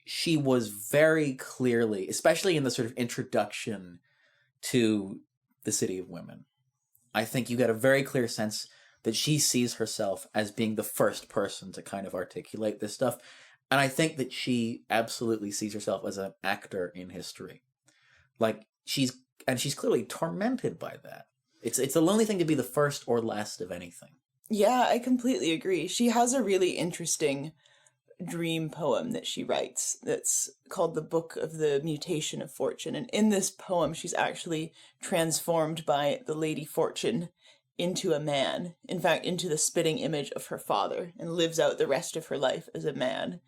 she was very clearly, especially in the sort of introduction to the City of Women, I think you get a very clear sense that she sees herself as being the first person to kind of articulate this stuff. And I think that she absolutely sees herself as an actor in history. Like, she's clearly tormented by that. It's a lonely thing to be the first or last of anything. Yeah, I completely agree. She has a really interesting dream poem that she writes that's called The Book of the Mutation of Fortune. And in this poem, she's actually transformed by the Lady Fortune into a man, in fact, into the spitting image of her father, and lives out the rest of her life as a man,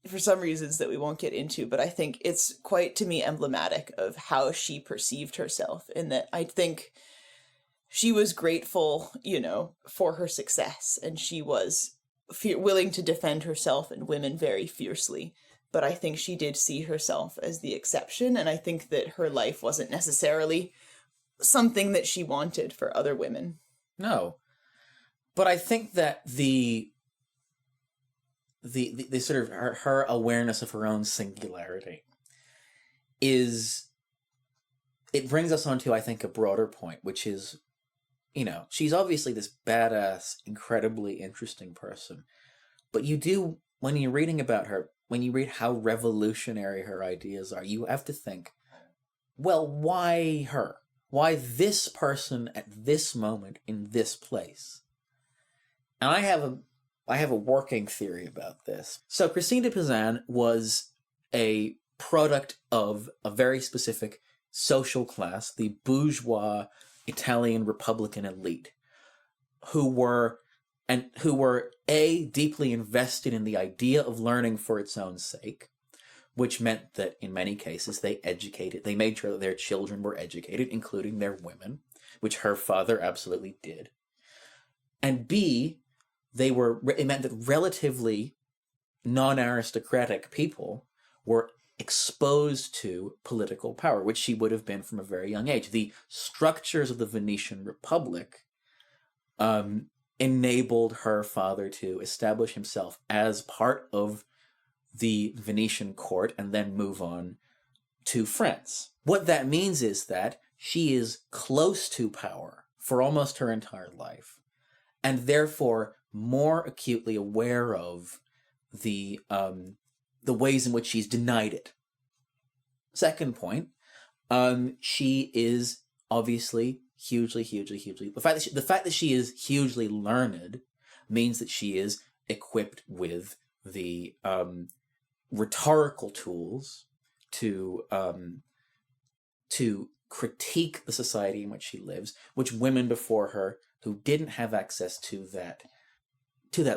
for some reasons that we won't get into. But I think it's quite, to me, emblematic of how she perceived herself, in that I think she was grateful, for her success, and she was willing to defend herself and women very fiercely. But I think she did see herself as the exception, and I think that her life wasn't necessarily something that she wanted for other women. No. But I think that the sort of her awareness of her own singularity it brings us onto, I think, a broader point, which is, she's obviously this badass, incredibly interesting person. But when you're reading about her, when you read how revolutionary her ideas are, you have to think, well, why her? Why this person at this moment in this place? And I have a working theory about this. So Christine de Pizan was a product of a very specific social class, the bourgeois Italian Republican elite, who were deeply invested in the idea of learning for its own sake, which meant that in many cases they made sure that their children were educated, including their women, which her father absolutely did. And B, it meant that relatively non-aristocratic people were exposed to political power, which she would have been from a very young age. The structures of the Venetian Republic enabled her father to establish himself as part of the Venetian court and then move on to France. What that means is that she is close to power for almost her entire life, and therefore more acutely aware of the ways in which she's denied it. Second point, she is obviously hugely the fact that she is hugely learned means that she is equipped with the rhetorical tools to to critique the society in which she lives, which women before her who didn't have access to that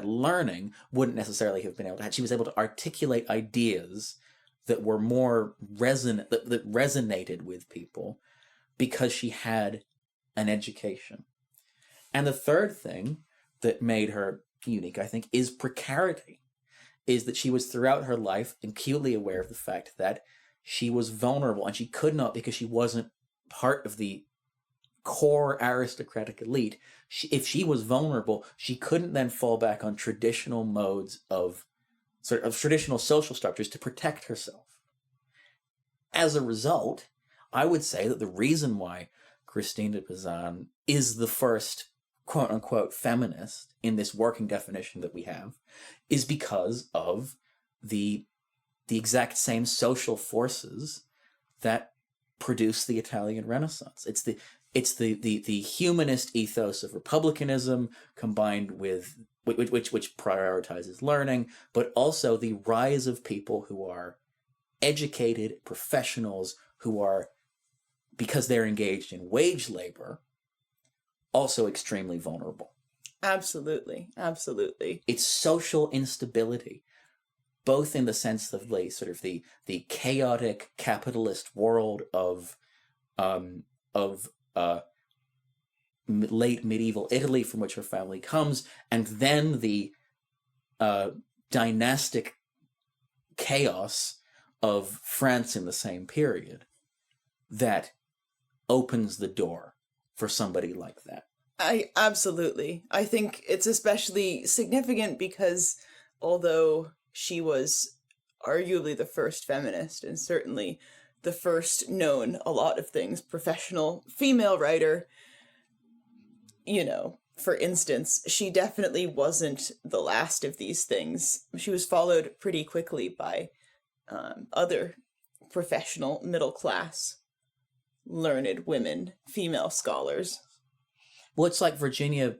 learning wouldn't necessarily have been able to have. She was able to articulate ideas that were more that resonated with people because she had an education. And the third thing that made her unique, I think, is precarity. Is that she was throughout her life acutely aware of the fact that she was vulnerable, and she could not, because she wasn't part of the core aristocratic elite. If she was vulnerable, she couldn't then fall back on traditional modes of traditional social structures to protect herself. As a result, I would say that the reason why Christine de Pizan is the first quote-unquote feminist in this working definition that we have is because of the exact same social forces that produce the Italian Renaissance. It's the humanist ethos of republicanism combined with which prioritizes learning, but also the rise of people who are educated professionals who are, because they're engaged in wage labor, also extremely vulnerable. Absolutely. It's social instability, both in the sense of the chaotic capitalist world of late medieval Italy from which her family comes, and then the dynastic chaos of France in the same period that opens the door for somebody like that. Absolutely. I think it's especially significant because although she was arguably the first feminist and certainly the first known, a lot of things, professional female writer, for instance, she definitely wasn't the last of these things. She was followed pretty quickly by other professional, middle-class, learned women, female scholars. Well, it's like Virginia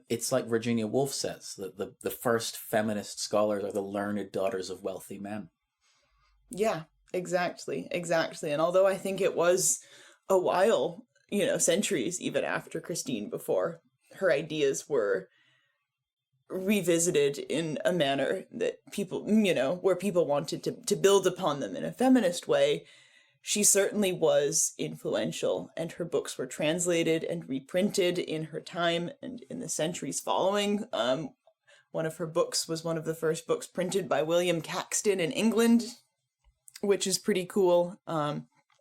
Woolf says, that the first feminist scholars are the learned daughters of wealthy men. Yeah, exactly. And although I think it was a while, centuries even after Christine before her ideas were revisited in a manner that people, where people wanted to build upon them in a feminist way, she certainly was influential, and her books were translated and reprinted in her time and in the centuries following. One of her books was one of the first books printed by William Caxton in England, which is pretty cool.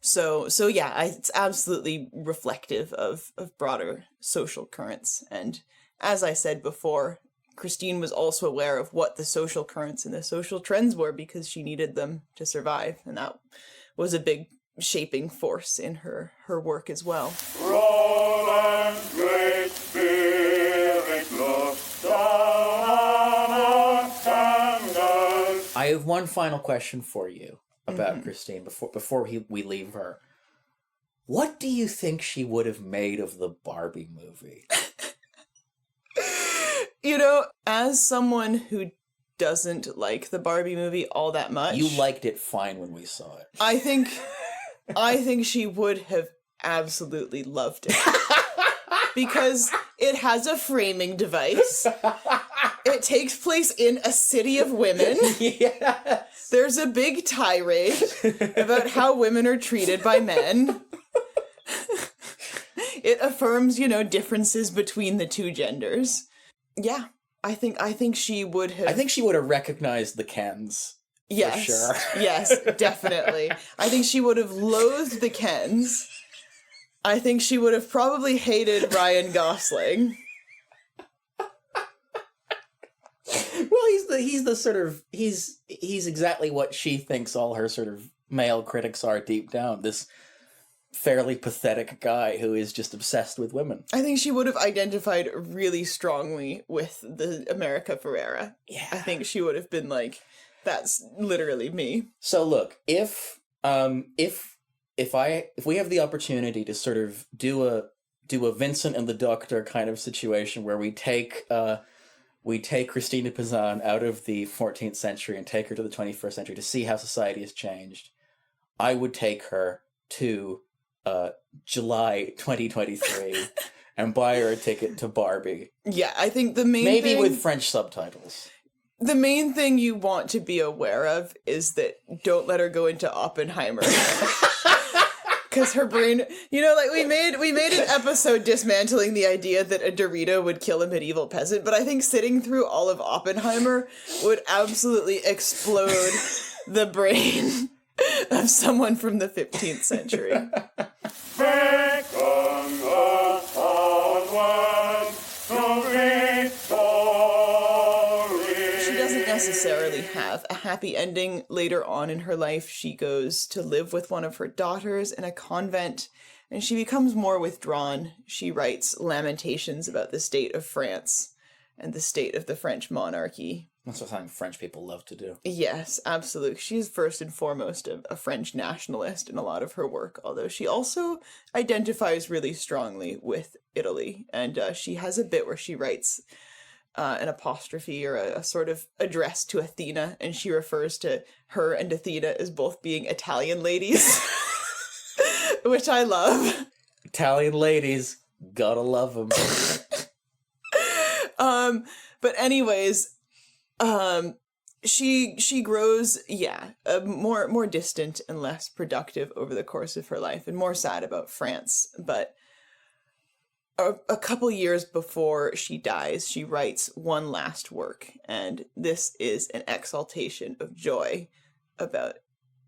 So yeah, it's absolutely reflective of broader social currents. And as I said before, Christine was also aware of what the social currents and the social trends were because she needed them to survive. And that was a big shaping force in her work as well. Roland's great spirit looks down on our sandals. I have one final question for you about Christine before we leave her. What do you think she would have made of the Barbie movie? As someone who doesn't like the Barbie movie all that much. You liked it fine when we saw it. I think she would have absolutely loved it. Because it has a framing device. It takes place in a city of women. Yes. There's a big tirade about how women are treated by men. It affirms, differences between the two genders. Yeah, I think she would have. I think she would have recognized the Kens. Yes, for sure. Yes, definitely. I think she would have loathed the Kens. I think she would have probably hated Ryan Gosling. Well, he's exactly what she thinks all her sort of male critics are deep down. This fairly pathetic guy who is just obsessed with women. I think she would have identified really strongly with the America Ferrera. Yeah. I think she would have been like, that's literally me. So look, if we have the opportunity to sort of do a Vincent and the Doctor kind of situation where we take Christine de Pizan out of the 14th century and take her to the 21st century to see how society has changed, I would take her to July 2023 and buy her a ticket to Barbie. Yeah, I think the main Maybe thing, with French subtitles. the main thing you want to be aware of is that don't let her go into Oppenheimer. Because her brain, like we made an episode dismantling the idea that a Dorito would kill a medieval peasant, but I think sitting through all of Oppenheimer would absolutely explode the brain of someone from the 15th century. Beckon us onward to victory. She doesn't necessarily have a happy ending. Later on in her life, she goes to live with one of her daughters in a convent, and she becomes more withdrawn. She writes lamentations about the state of France and the state of the French monarchy. That's what something French people love to do. Yes, absolutely. She is first and foremost a French nationalist in a lot of her work, although she also identifies really strongly with Italy. And she has a bit where she writes an apostrophe or a sort of address to Athena, and she refers to her and Athena as both being Italian ladies, which I love. Italian ladies, gotta love them. But anyways, she grows, more distant and less productive over the course of her life, and more sad about France. But a couple years before she dies, she writes one last work, and this is an exaltation of joy about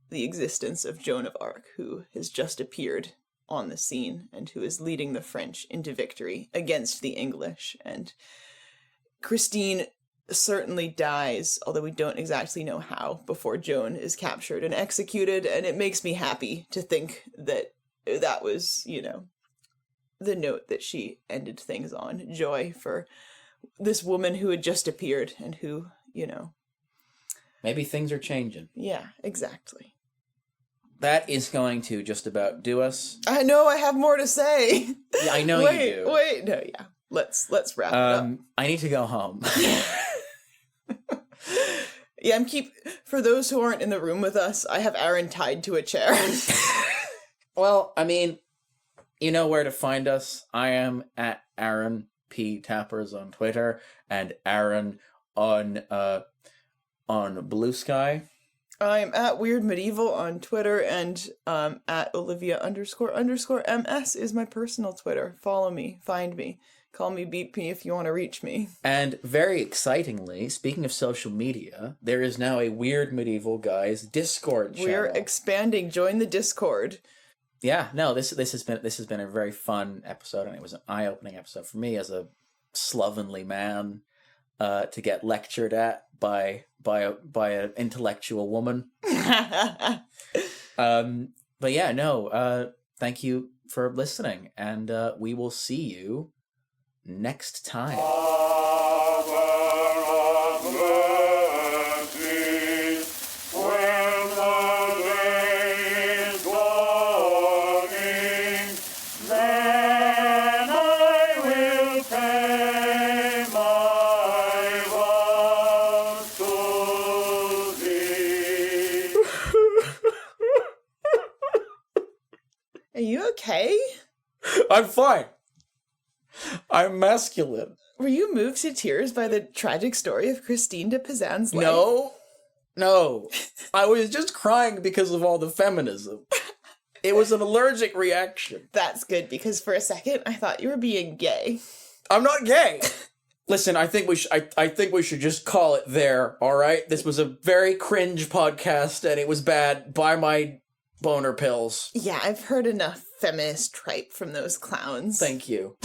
the existence of Joan of Arc, who has just appeared on the scene and who is leading the French into victory against the English. And Christine certainly dies, although we don't exactly know how, before Joan is captured and executed, and it makes me happy to think that that was, the note that she ended things on. Joy for this woman who had just appeared and who, Maybe things are changing. Yeah, exactly. That is going to just about do us. I know, I have more to say. Yeah, I know you do. Yeah. Let's wrap it up. I need to go home. Yeah, for those who aren't in the room with us, I have Aran tied to a chair. Well, I mean, you know where to find us. I am at Aran P. Tappers on Twitter and Aran on Blue Sky. I'm at Weird Medieval on Twitter, and at Olivia __MS is my personal Twitter. Follow me, find me, call me, beep me if you want to reach me. And very excitingly, speaking of social media, there is now a Weird Medieval Guys Discord channel. We're expanding. Join the Discord. Yeah, no, this has been a very fun episode, and it was an eye-opening episode for me as a slovenly man to get lectured at by an intellectual woman. But yeah, no, thank you for listening, and we will see you next time. Are you okay? I'm fine. I'm masculine. Were you moved to tears by the tragic story of Christine de Pizan's life? No. I was just crying because of all the feminism. It was an allergic reaction. That's good, because for a second I thought you were being gay. I'm not gay. Listen, I think we should just call it there, all right? This was a very cringe podcast, and it was bad. Buy my boner pills. Yeah, I've heard enough feminist tripe from those clowns. Thank you.